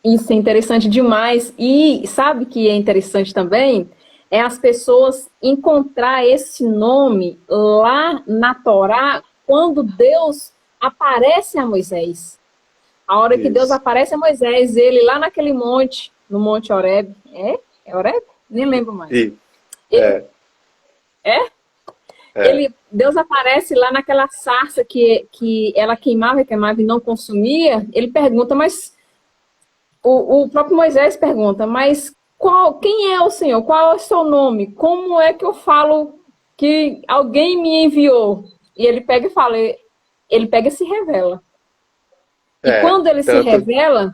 Isso é interessante demais. E sabe que é interessante também? É as pessoas encontrar esse nome lá na Torá, quando Deus aparece a Moisés. A hora que Deus aparece a Moisés, ele lá naquele monte, no Monte Horebe. É Horebe? Nem lembro mais. Deus aparece lá naquela sarça que ela queimava e não consumia. Ele pergunta, mas o próprio Moisés pergunta, mas quem é o Senhor? Qual é o seu nome? Como é que eu falo que alguém me enviou? E ele pega e fala, ele pega e se revela. E quando ele se revela,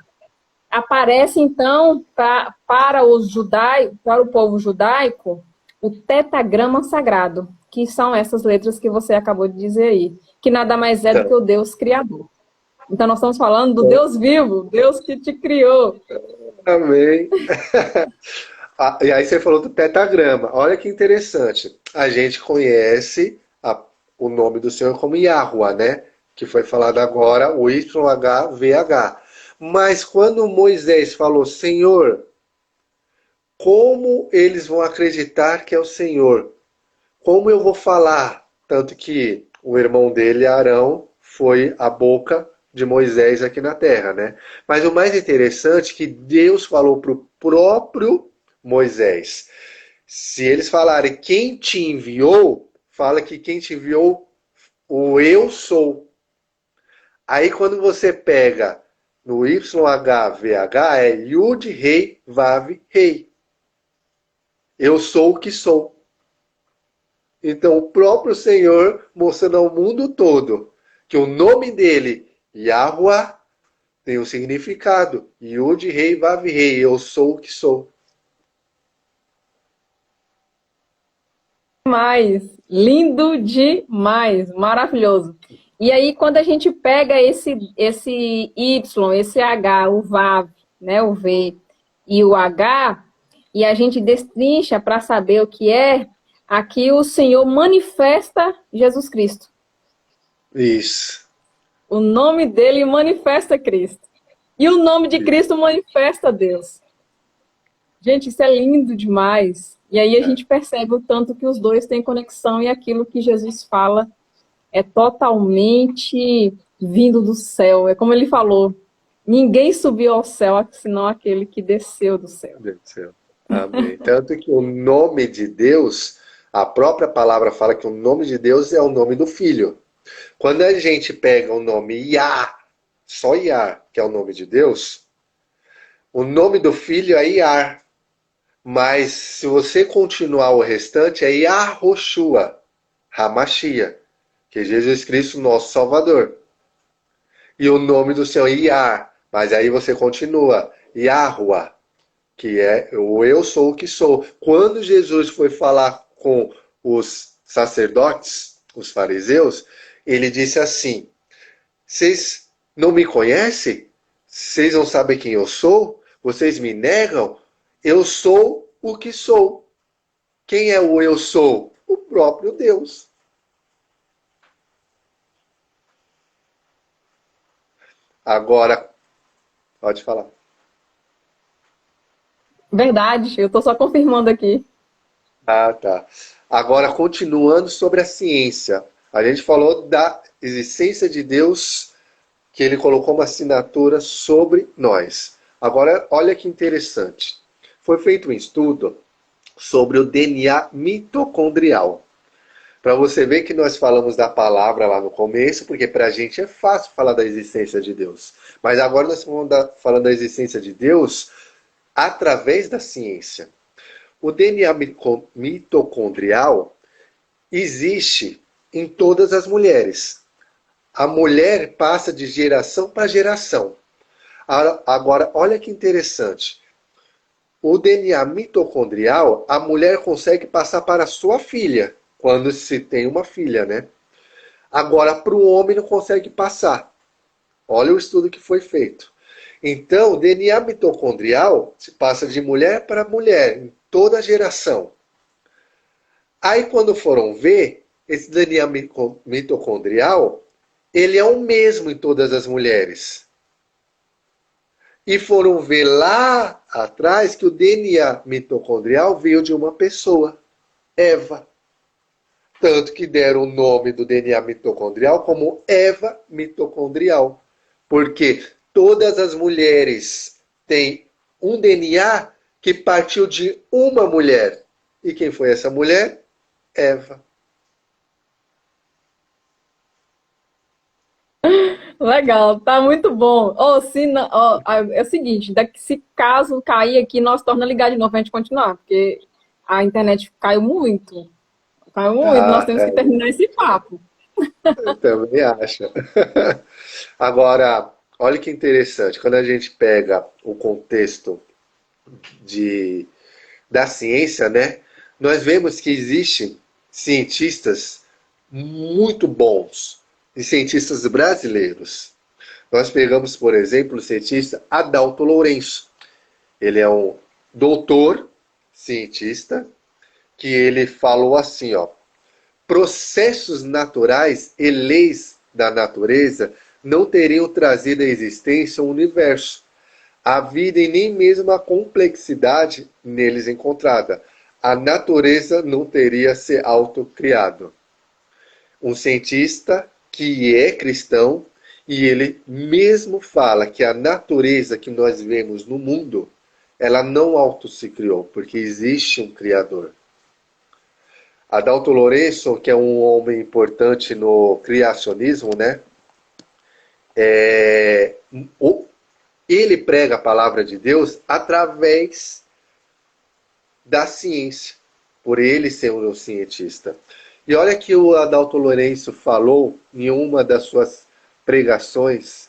aparece então para os judaicos, para o povo judaico, o tetagrama sagrado, que são essas letras que você acabou de dizer aí, que nada mais é do que o Deus Criador. Então, nós estamos falando do Deus vivo, Deus que te criou. Amém. E aí você falou do pentagrama. Olha que interessante. A gente conhece o nome do Senhor como Yahuwah, né? Que foi falado agora, o YHVH. Mas quando Moisés falou, Senhor, como eles vão acreditar que é o Senhor? Como eu vou falar? Tanto que o irmão dele, Arão, foi a boca de Moisés aqui na terra, né? Mas o mais interessante é que Deus falou para o próprio Moisés. Se eles falarem quem te enviou, fala que quem te enviou, o eu sou. Aí quando você pega no YHVH, é Yud Rei Vav Rei. Eu sou o que sou. Então o próprio Senhor mostrando ao mundo todo que o nome dele, Yahuwah, tem um significado. Yud Rei Vav Rei, eu sou o que sou. Demais, lindo demais, maravilhoso. E aí, quando a gente pega esse Y, esse H, o VAV, né, o V e o H, e a gente destrincha para saber o que é, aqui o Senhor manifesta Jesus Cristo. Isso. O nome dele manifesta Cristo. E o nome de Cristo manifesta Deus. Gente, isso é lindo demais. E aí a gente percebe o tanto que os dois têm conexão e aquilo que Jesus fala é totalmente vindo do céu. É como ele falou, ninguém subiu ao céu senão aquele que desceu do céu. Amém. Tanto que o nome de Deus, a própria palavra fala que o nome de Deus é o nome do Filho. Quando a gente pega o nome Yah, só Yah, que é o nome de Deus, o nome do Filho é Yar. Mas se você continuar o restante, é Yahoshua, Hamashia, que é Jesus Cristo, nosso Salvador. E o nome do Senhor é Yar, mas aí você continua, Yahuwah, que é o eu sou o que sou. Quando Jesus foi falar com os sacerdotes, os fariseus, ele disse assim, vocês não me conhecem? Vocês não sabem quem eu sou? Vocês me negam? Eu sou o que sou. Quem é o eu sou? O próprio Deus. Agora, pode falar. Verdade, eu estou só confirmando aqui. Ah, tá. Agora, continuando sobre a ciência. A gente falou da existência de Deus, que ele colocou uma assinatura sobre nós. Agora, olha que interessante. Foi feito um estudo sobre o DNA mitocondrial. Para você ver que nós falamos da palavra lá no começo, porque para a gente é fácil falar da existência de Deus. Mas agora nós estamos falando da existência de Deus através da ciência. O DNA mitocondrial existe em todas as mulheres. A mulher passa de geração para geração. Agora, olha que interessante. O DNA mitocondrial, a mulher consegue passar para a sua filha, quando se tem uma filha, né? Agora, para o homem não consegue passar. Olha o estudo que foi feito. Então, o DNA mitocondrial se passa de mulher para mulher, em toda a geração. Aí, quando foram ver, esse DNA mitocondrial, ele é o mesmo em todas as mulheres. E foram ver lá atrás que o DNA mitocondrial veio de uma pessoa, Eva. Tanto que deram o nome do DNA mitocondrial como Eva mitocondrial. Porque todas as mulheres têm um DNA que partiu de uma mulher. E quem foi essa mulher? Eva. Legal, tá muito bom. É o seguinte, se caso cair aqui, nós torna ligar de novo pra gente continuar, porque a internet caiu muito. Caiu muito, nós temos que terminar esse papo. Eu também acho. Agora, olha que interessante, quando a gente pega o contexto da ciência, né, nós vemos que existem cientistas muito bons, de cientistas brasileiros. Nós pegamos, por exemplo, o cientista Adalto Lourenço. Ele é um doutor cientista que ele falou assim, ó: processos naturais e leis da natureza não teriam trazido à existência o universo, a vida e nem mesmo a complexidade neles encontrada. A natureza não teria se autocriado. Um cientista que é cristão, e ele mesmo fala que a natureza que nós vemos no mundo, ela não auto se criou, porque existe um Criador. Adalto Lourenço, que é um homem importante no criacionismo, né? Ele prega a palavra de Deus através da ciência, por ele ser um cientista. E olha que o Adalto Lourenço falou em uma das suas pregações,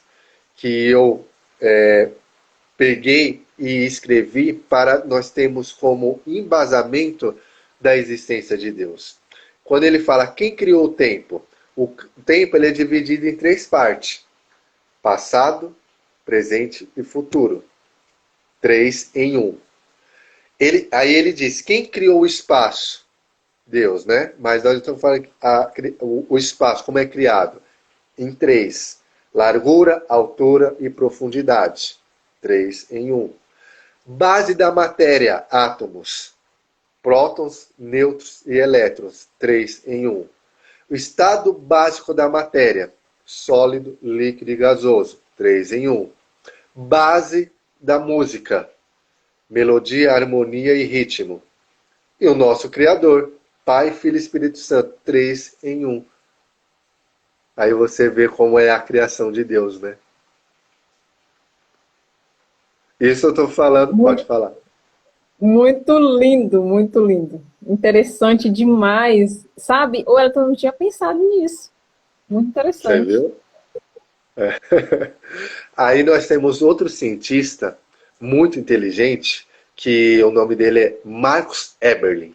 que eu peguei e escrevi para nós termos como embasamento da existência de Deus. Quando ele fala quem criou o tempo ele é dividido em 3 partes: passado, presente e futuro. 3 em 1. Aí ele diz, quem criou o espaço? Deus, né? Mas nós estamos falando o espaço, como é criado? Em 3. Largura, altura e profundidade. 3 em 1. Base da matéria, átomos. Prótons, nêutrons e elétrons. 3 em 1. O estado básico da matéria, sólido, líquido e gasoso. 3 em 1. Base da música, melodia, harmonia e ritmo. E o nosso Criador, Pai, Filho e Espírito Santo. 3 em 1. Aí você vê como é a criação de Deus, né? Isso eu estou falando, pode falar. Muito lindo, muito lindo. Interessante demais. Sabe? O Elton não tinha pensado nisso. Muito Você interessante. viu? Aí nós temos outro cientista muito inteligente, que o nome dele é Marcus Eberlin.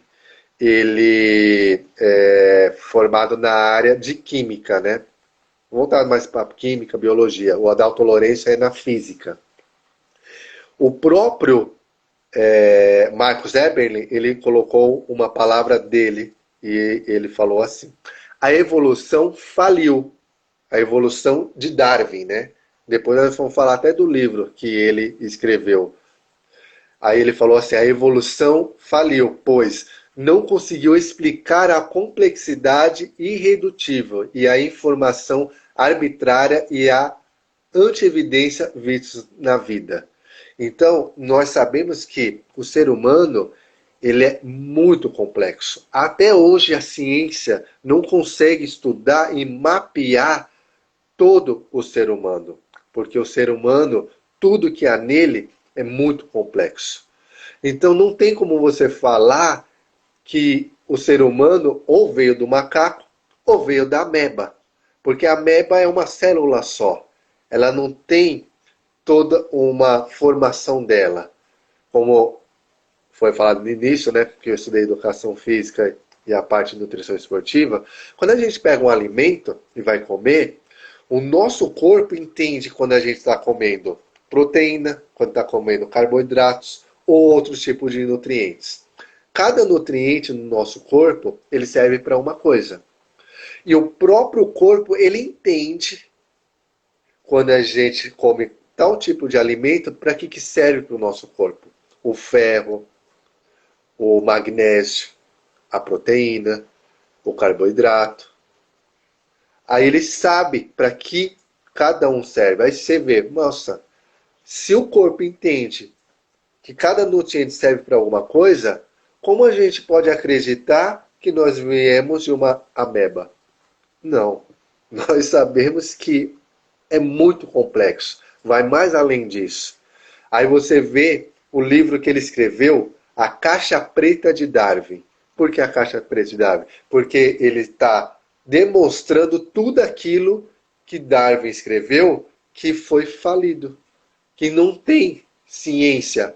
Ele é formado na área de química, né? Voltado mais para química, biologia. O Adalto Lourenço é na física. O próprio Marcus Eberlin, ele colocou uma palavra dele e ele falou assim: a evolução faliu. A evolução de Darwin, né? Depois nós vamos falar até do livro que ele escreveu. Aí ele falou assim: a evolução faliu, pois não conseguiu explicar a complexidade irredutível e a informação arbitrária e a antievidência vistos na vida. Então, nós sabemos que o ser humano ele é muito complexo. Até hoje a ciência não consegue estudar e mapear todo o ser humano, porque o ser humano, tudo que há nele é muito complexo. Então não tem como você falar que o ser humano ou veio do macaco ou veio da ameba, porque a ameba é uma célula só, ela não tem toda uma formação dela, como foi falado no início, né, porque eu estudei educação física e a parte de nutrição esportiva. Quando a gente pega um alimento e vai comer, o nosso corpo entende quando a gente está comendo proteína, quando está comendo carboidratos ou outros tipos de nutrientes. Cada nutriente no nosso corpo, ele serve para uma coisa. E o próprio corpo, ele entende quando a gente come tal tipo de alimento, para que serve para o nosso corpo. O ferro, o magnésio, a proteína, o carboidrato. Aí ele sabe para que cada um serve. Aí você vê, nossa, se o corpo entende que cada nutriente serve para alguma coisa, como a gente pode acreditar que nós viemos de uma ameba? Não. Nós sabemos que é muito complexo. Vai mais além disso. Aí você vê o livro que ele escreveu, A Caixa Preta de Darwin. Por que a Caixa Preta de Darwin? Porque ele está demonstrando tudo aquilo que Darwin escreveu que foi falido, que não tem ciência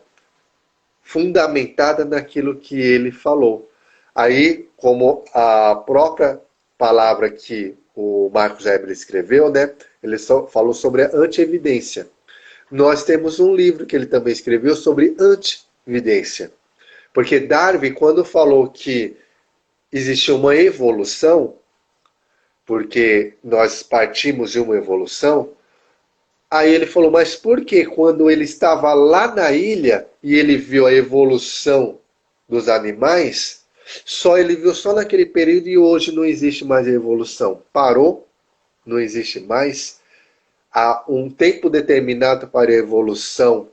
fundamentada naquilo que ele falou. Aí, como a própria palavra que o Marcos Weber escreveu, né? Ele só falou sobre a antievidência. Nós temos um livro que ele também escreveu sobre antievidência. Porque Darwin, quando falou que existe uma evolução, porque nós partimos de uma evolução, aí ele falou, mas por que quando ele estava lá na ilha e ele viu a evolução dos animais, ele viu só naquele período e hoje não existe mais a evolução? Parou, não existe mais. Há um tempo determinado para a evolução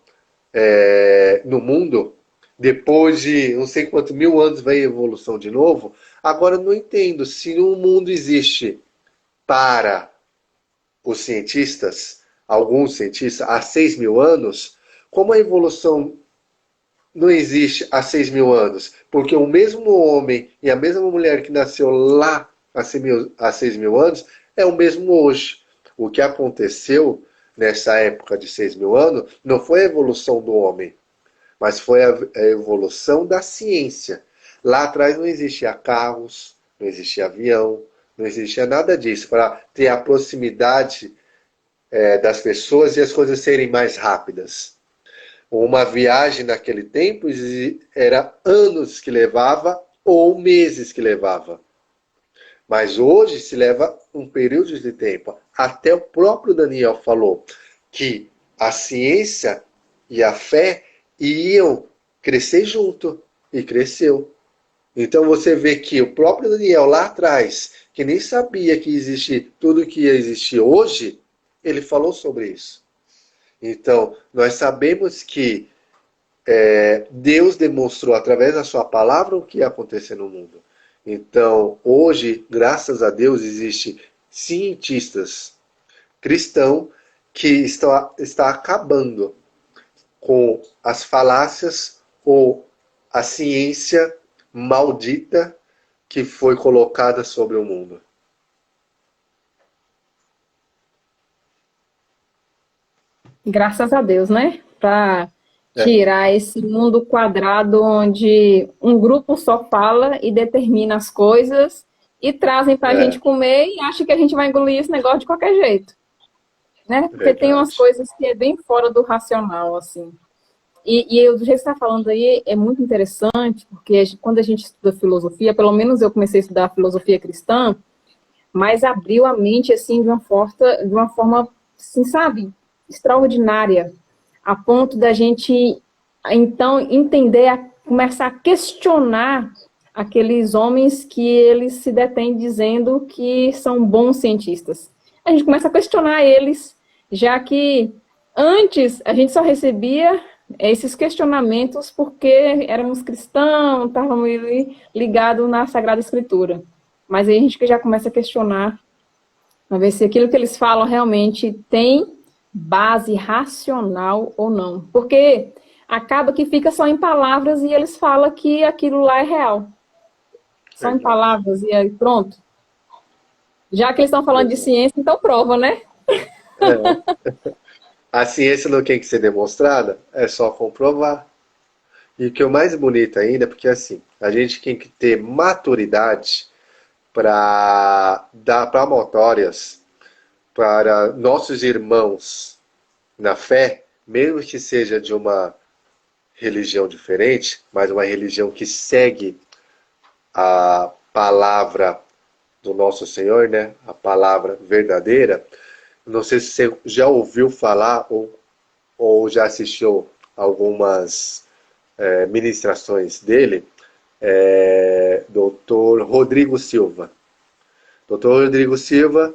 no mundo. Depois de não sei quantos mil anos vem a evolução de novo. Agora eu não entendo, se o mundo existe para os cientistas, alguns cientistas, há 6.000 anos, como a evolução não existe há 6.000 anos? Porque o mesmo homem e a mesma mulher que nasceu lá há 6.000 anos é o mesmo hoje. O que aconteceu nessa época de 6.000 anos não foi a evolução do homem, mas foi a evolução da ciência. Lá atrás não existia carros, não existia avião, não existia nada disso, para ter a proximidade das pessoas e as coisas serem mais rápidas. Uma viagem naquele tempo era anos que levava ou meses que levava. Mas hoje se leva um período de tempo. Até o próprio Daniel falou que a ciência e a fé iam crescer junto. E cresceu. Então você vê que o próprio Daniel lá atrás, que nem sabia que existe tudo que existe hoje, ele falou sobre isso. Então, nós sabemos que Deus demonstrou através da sua palavra o que ia acontecer no mundo. Então, hoje, graças a Deus, existem cientistas cristãos que está acabando com as falácias ou a ciência maldita que foi colocada sobre o mundo. Graças a Deus, né? Para tirar esse mundo quadrado onde um grupo só fala e determina as coisas e trazem para a gente comer e acha que a gente vai engolir esse negócio de qualquer jeito. Né? Porque tem umas coisas que é bem fora do racional, assim. E o jeito que você está falando aí é muito interessante, porque quando a gente estuda filosofia, pelo menos eu comecei a estudar filosofia cristã, mas abriu a mente, assim, de uma forma, assim, sabe, extraordinária, a ponto da gente, então, entender, começar a questionar aqueles homens que eles se detêm dizendo que são bons cientistas. A gente começa a questionar eles, já que antes a gente só recebia esses questionamentos porque éramos cristãos, estávamos ligados na Sagrada Escritura. Mas aí a gente já começa a questionar, para ver se aquilo que eles falam realmente tem base racional ou não. Porque acaba que fica só em palavras e eles falam que aquilo lá é real. Só em palavras e aí pronto. Já que eles estão falando de ciência, então prova, né? A ciência não tem que ser demonstrada, é só comprovar. E o que é o mais bonito ainda, porque assim, a gente tem que ter maturidade para dar palmatórias para nossos irmãos na fé, mesmo que seja de uma religião diferente, mas uma religião que segue a palavra do nosso Senhor, né? A palavra verdadeira. Não sei se você já ouviu falar ou já assistiu algumas ministrações dele, Dr. Rodrigo Silva. Dr. Rodrigo Silva,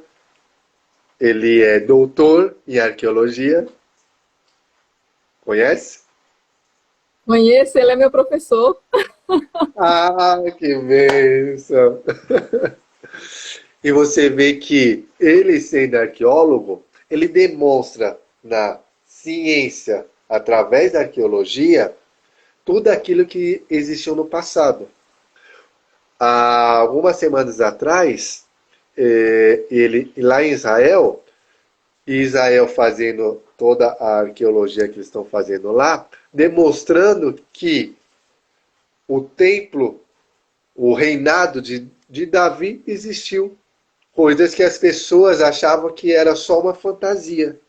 ele é doutor em arqueologia. Conhece? Conheço, ele é meu professor. Ah, que bênção! E você vê que ele, sendo arqueólogo, ele demonstra na ciência, através da arqueologia, tudo aquilo que existiu no passado. Há algumas semanas atrás, ele lá em Israel fazendo toda a arqueologia que eles estão fazendo lá, demonstrando que o templo, o reinado de Davi existiu. coisas que as pessoas achavam que era só uma fantasia.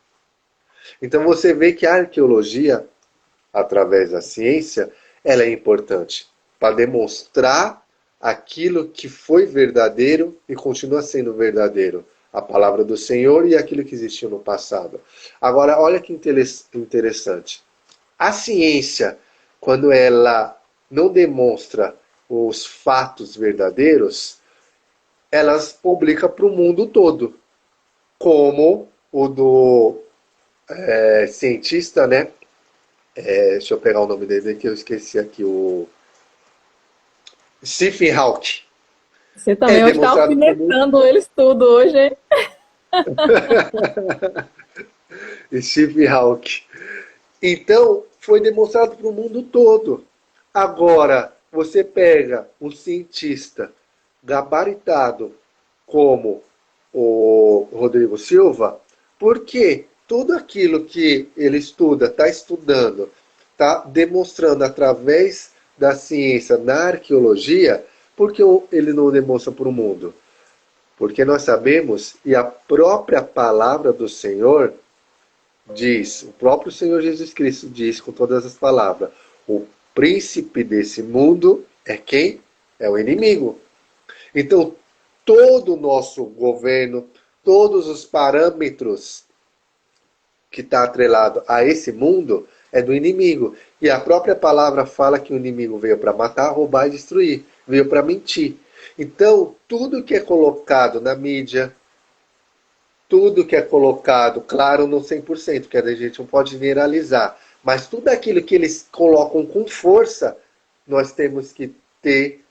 Então você vê que a arqueologia, através da ciência, ela é importante para demonstrar aquilo que foi verdadeiro e continua sendo verdadeiro. A palavra do Senhor e aquilo que existiu no passado. Agora, olha que interessante. A ciência, quando ela não demonstra os fatos verdadeiros, elas publicam para o mundo todo. Como o do cientista, né? Deixa eu pegar o nome dele que eu esqueci aqui, o Stephen Hawking. Você também hoje está alfinetando eles tudo hoje, hein? Stephen Hawking. Então, foi demonstrado para o mundo todo. Agora, você pega um cientista gabaritado como o Rodrigo Silva, porque tudo aquilo que ele estuda, está estudando, está demonstrando através da ciência na arqueologia, por que ele não demonstra para o mundo? Porque nós sabemos, e a própria palavra do Senhor diz, o próprio Senhor Jesus Cristo diz com todas as palavras, o príncipe desse mundo é quem? É o inimigo. Então, todo o nosso governo, todos os parâmetros que está atrelado a esse mundo é do inimigo. E a própria palavra fala que o inimigo veio para matar, roubar e destruir. Veio para mentir. Então, tudo que é colocado na mídia, tudo que é colocado, claro, não 100%, que a gente não pode generalizar, mas tudo aquilo que eles colocam com força, nós temos que ter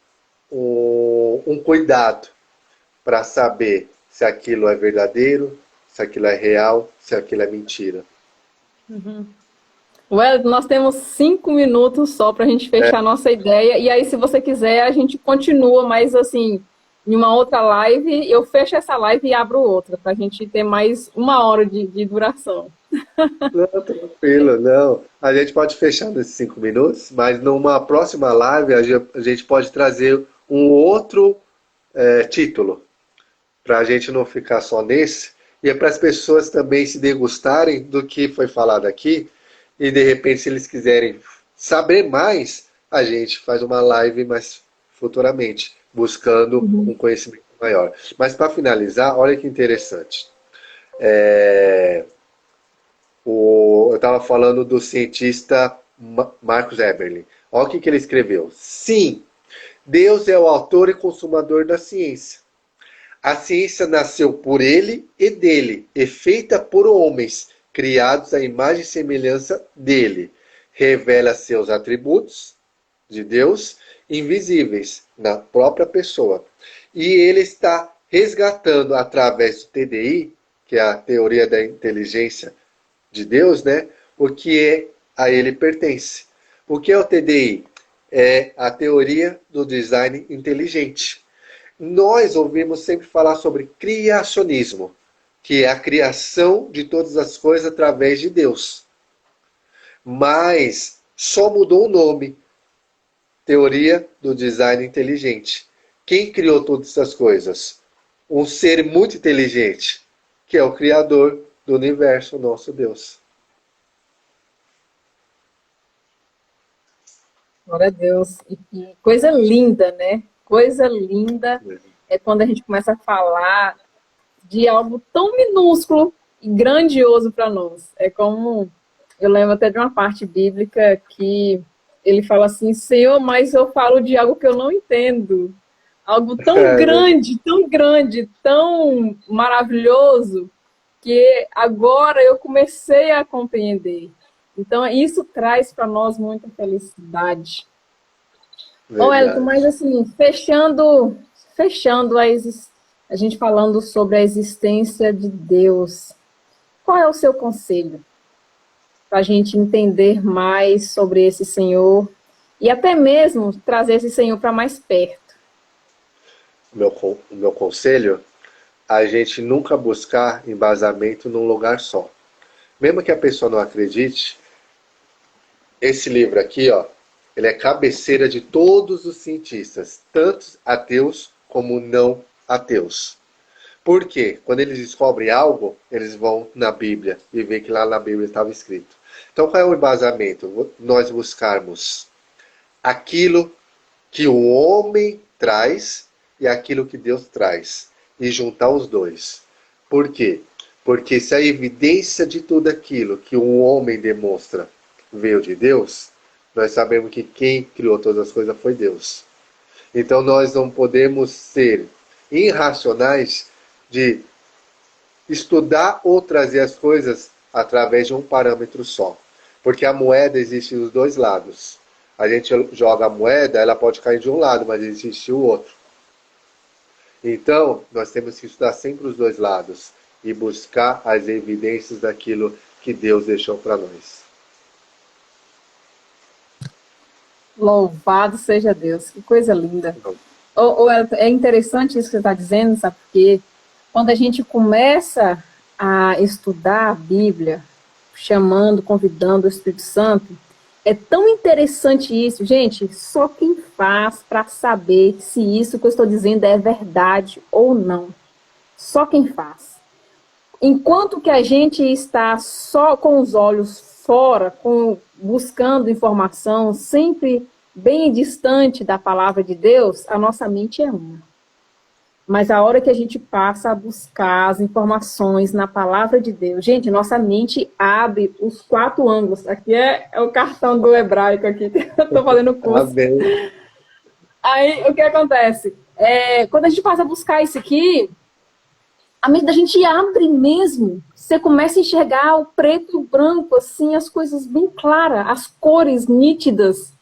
um cuidado para saber se aquilo é verdadeiro, se aquilo é real, se aquilo é mentira. Wellington, nós temos 5 minutos só para a gente fechar a nossa ideia. E aí, se você quiser, a gente continua, mas assim, em uma outra live, eu fecho essa live e abro outra, para a gente ter mais 1 hora de duração. Não, tranquilo, não. A gente pode fechar nesses 5 minutos, mas numa próxima live a gente pode trazer um outro título, para a gente não ficar só nesse, e é para as pessoas também se degustarem do que foi falado aqui, e de repente, se eles quiserem saber mais, a gente faz uma live mais futuramente, buscando um conhecimento maior. Mas para finalizar, olha que interessante. Eu estava falando do cientista Marcus Eberlin. Olha o que ele escreveu. Sim, Deus é o autor e consumador da ciência. A ciência nasceu por ele e dele, e feita por homens, criados à imagem e semelhança dele. Revela seus atributos de Deus, invisíveis na própria pessoa. E ele está resgatando através do TDI, que é a teoria da inteligência de Deus, né, o que a ele pertence. O que é o TDI? É a teoria do design inteligente. Nós ouvimos sempre falar sobre criacionismo, que é a criação de todas as coisas através de Deus. Mas só mudou o nome. Teoria do design inteligente. Quem criou todas essas coisas? Um ser muito inteligente, que é o Criador do universo, nosso Deus. Glória a Deus. E coisa linda, né? Coisa linda é quando a gente começa a falar de algo tão minúsculo e grandioso para nós. É como, eu lembro até de uma parte bíblica que ele fala assim, Senhor, mas eu falo de algo que eu não entendo. Algo tão grande, tão maravilhoso, que agora eu comecei a compreender. Então, isso traz para nós muita felicidade. Bom, Wellington, mas assim, fechando a gente falando sobre a existência de Deus, qual é o seu conselho para a gente entender mais sobre esse Senhor e até mesmo trazer esse Senhor para mais perto? O meu conselho, a gente nunca buscar embasamento num lugar só. Mesmo que a pessoa não acredite, esse livro aqui, ó, ele é cabeceira de todos os cientistas, tanto ateus como não ateus. Por quê? Quando eles descobrem algo, eles vão na Bíblia e veem que lá na Bíblia estava escrito. Então, qual é o embasamento? Nós buscarmos aquilo que o homem traz e aquilo que Deus traz. E juntar os dois. Por quê? Porque se a evidência de tudo aquilo que um homem demonstra veio de Deus, nós sabemos que quem criou todas as coisas foi Deus. Então nós não podemos ser irracionais de estudar ou trazer as coisas através de um parâmetro só. Porque a moeda existe dos dois lados. A gente joga a moeda, ela pode cair de um lado, mas existe o outro. Então, nós temos que estudar sempre os dois lados e buscar as evidências daquilo que Deus deixou para nós. Louvado seja Deus, que coisa linda. É interessante isso que você está dizendo, sabe? Porque quando a gente começa a estudar a Bíblia, chamando, convidando o Espírito Santo, é tão interessante isso, gente, só quem faz para saber se isso que eu estou dizendo é verdade ou não. Só quem faz. Enquanto que a gente está só com os olhos fora, buscando informação, sempre bem distante da palavra de Deus, a nossa mente é uma. Mas a hora que a gente passa a buscar as informações na palavra de Deus, gente, nossa mente abre os 4 ângulos. Aqui é o cartão do hebraico aqui, que eu estou fazendo curso. Amém. Aí, o que acontece? Quando a gente passa a buscar isso aqui, a mente da gente abre mesmo. Você começa a enxergar o preto e o branco, assim, as coisas bem claras, as cores nítidas.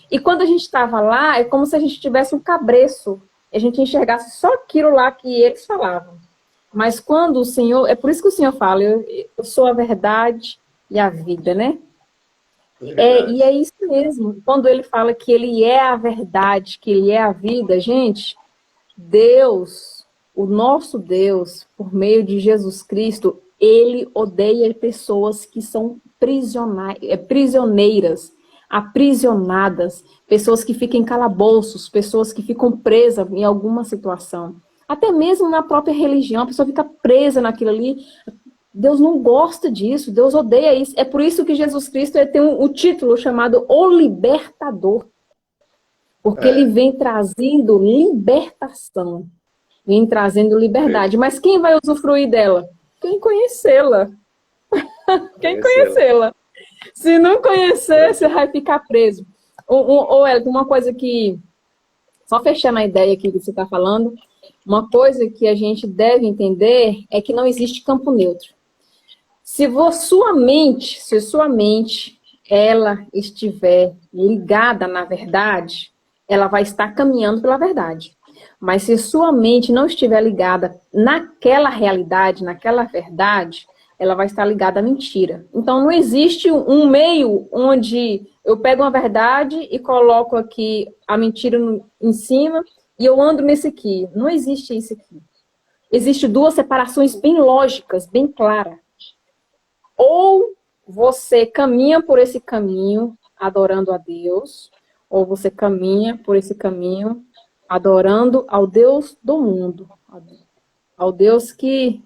E quando a gente estava lá, é como se a gente tivesse um cabresto. A gente enxergasse só aquilo lá que eles falavam. Mas quando o Senhor... É por isso que o Senhor fala, eu sou a verdade e a vida, né? E é isso mesmo. Quando ele fala que ele é a verdade, que ele é a vida, gente, Deus, o nosso Deus, por meio de Jesus Cristo, ele odeia pessoas que são prisioneiras, aprisionadas, pessoas que ficam em calabouços, pessoas que ficam presas em alguma situação. Até mesmo na própria religião, a pessoa fica presa naquilo ali. Deus não gosta disso, Deus odeia isso. É por isso que Jesus Cristo tem o título chamado O Libertador. Porque ele vem trazendo libertação, vem trazendo liberdade. Mas quem vai usufruir dela? Quem conhecê-la. Quem conhecê-la. Se não conhecer, você vai ficar preso. Elton, uma coisa que, só fechando a ideia aqui que você está falando, uma coisa que a gente deve entender é que não existe campo neutro. Se sua mente ela estiver ligada na verdade, ela vai estar caminhando pela verdade. Mas se sua mente não estiver ligada naquela realidade, naquela verdade, ela vai estar ligada à mentira. Então, não existe um meio onde eu pego uma verdade e coloco aqui a mentira em cima e eu ando nesse aqui. Não existe isso aqui. Existem 2 separações bem lógicas, bem claras. Ou você caminha por esse caminho adorando a Deus, ou você caminha por esse caminho adorando ao Deus do mundo. Ao Deus que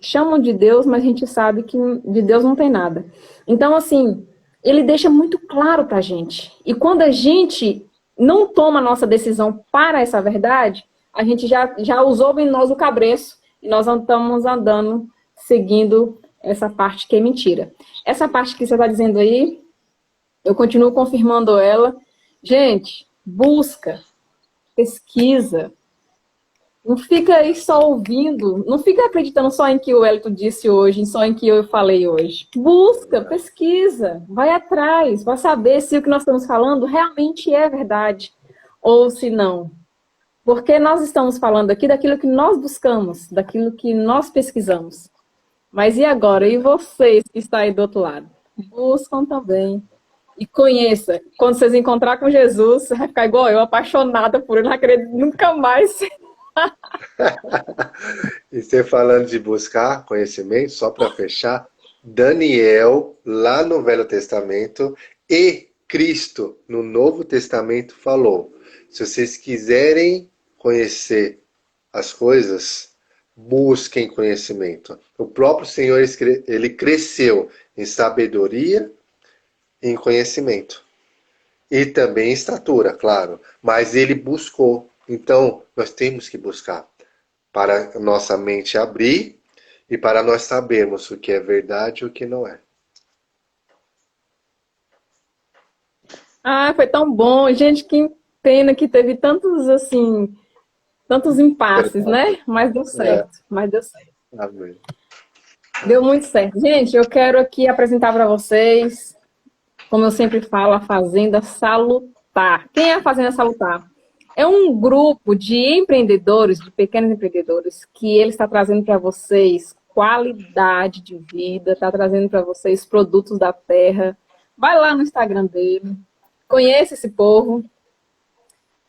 chamam de Deus, mas a gente sabe que de Deus não tem nada. Então, assim, ele deixa muito claro pra gente. E quando a gente não toma a nossa decisão para essa verdade, a gente já usou em nós o cabresto e nós estamos andando, seguindo essa parte que é mentira. Essa parte que você está dizendo aí, eu continuo confirmando ela. Gente, busca, pesquisa. Não fica aí só ouvindo, não fica acreditando só em que o Elton disse hoje, só em que eu falei hoje. Busca, pesquisa, vai atrás, vai saber se o que nós estamos falando realmente é verdade ou se não. Porque nós estamos falando aqui daquilo que nós buscamos, daquilo que nós pesquisamos. Mas e agora? E vocês que estão aí do outro lado? Buscam também. E conheça. Quando vocês encontrar com Jesus, você vai ficar igual eu, apaixonada por ele, não acredito nunca mais. E você falando de buscar conhecimento, só para fechar, Daniel, lá no Velho Testamento, e Cristo, no Novo Testamento, falou: se vocês quiserem conhecer as coisas, busquem conhecimento. O próprio Senhor, ele cresceu em sabedoria e em conhecimento. E também em estatura, claro. Mas ele buscou. Então, nós temos que buscar para a nossa mente abrir e para nós sabermos o que é verdade e o que não é. Ah, foi tão bom. Gente, que pena que teve tantos, assim, tantos impasses, né? Mas deu É, certo, mas deu certo. amém. Deu muito certo. Gente, eu quero aqui apresentar para vocês, como eu sempre falo, a Fazenda Salutar. Quem é a Fazenda Salutar? É um grupo de empreendedores, de pequenos empreendedores, que ele está trazendo para vocês qualidade de vida, está trazendo para vocês produtos da terra. Vai lá no Instagram dele, conheça esse povo.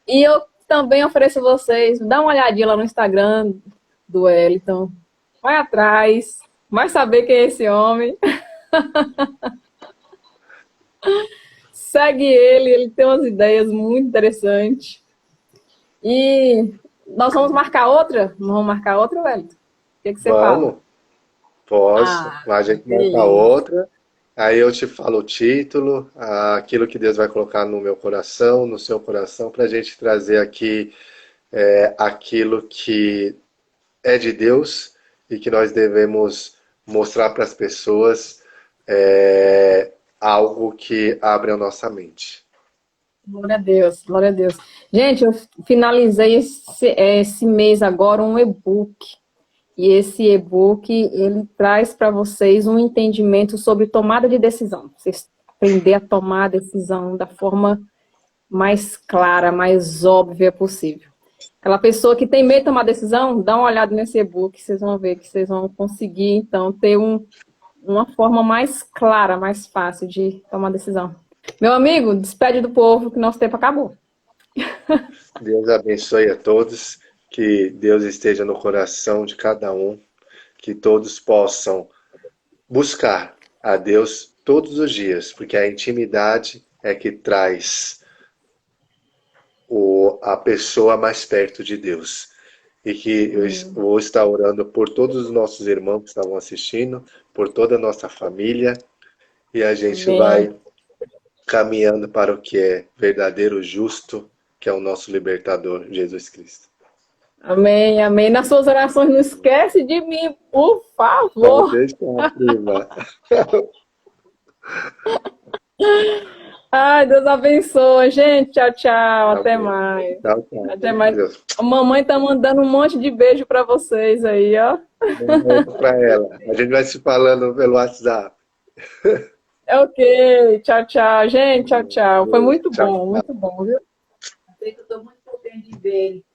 E eu também ofereço a vocês, dá uma olhadinha lá no Instagram do Wellington. Vai atrás, vai saber quem é esse homem. Segue ele tem umas ideias muito interessantes. E nós vamos marcar outra? Não vamos marcar outra, Wellington? O que você fala? Vamos, posso. Ah, A gente marca beleza. outra. Aí eu te falo o título, aquilo que Deus vai colocar no meu coração, no seu coração, para a gente trazer aqui aquilo que é de Deus e que nós devemos mostrar para as pessoas algo que abre a nossa mente. Glória a Deus, glória a Deus. Gente, eu finalizei esse mês agora um e-book. E esse e-book, ele traz para vocês um entendimento sobre tomada de decisão. Vocês aprender a tomar a decisão da forma mais clara, mais óbvia possível. Aquela pessoa que tem medo de tomar decisão, dá uma olhada nesse e-book, vocês vão ver que vocês vão conseguir, então, ter uma forma mais clara, mais fácil de tomar decisão. Meu amigo, despede do povo, que nosso tempo acabou. Deus abençoe a todos, que Deus esteja no coração de cada um, que todos possam buscar a Deus todos os dias, porque a intimidade é que traz a pessoa mais perto de Deus. E que eu vou estar orando por todos os nossos irmãos que estavam assistindo, por toda a nossa família, e a gente Amém. vai caminhando para o que é verdadeiro, justo, que é o nosso libertador, Jesus Cristo. Amém, amém. Nas suas orações, não esquece de mim, por Pode favor. deixar, prima. Ai, Deus abençoe. Gente, tchau, tchau. Até Amém. mais. Tchau, tchau. Até mais. Deus. A mamãe tá mandando um monte de beijo para vocês aí, ó. Para ela. A gente vai se falando pelo WhatsApp. É ok. Tchau, tchau. Gente, tchau, tchau. Foi Tchau, muito bom, viu? Sei que eu tô muito contente de ver ele.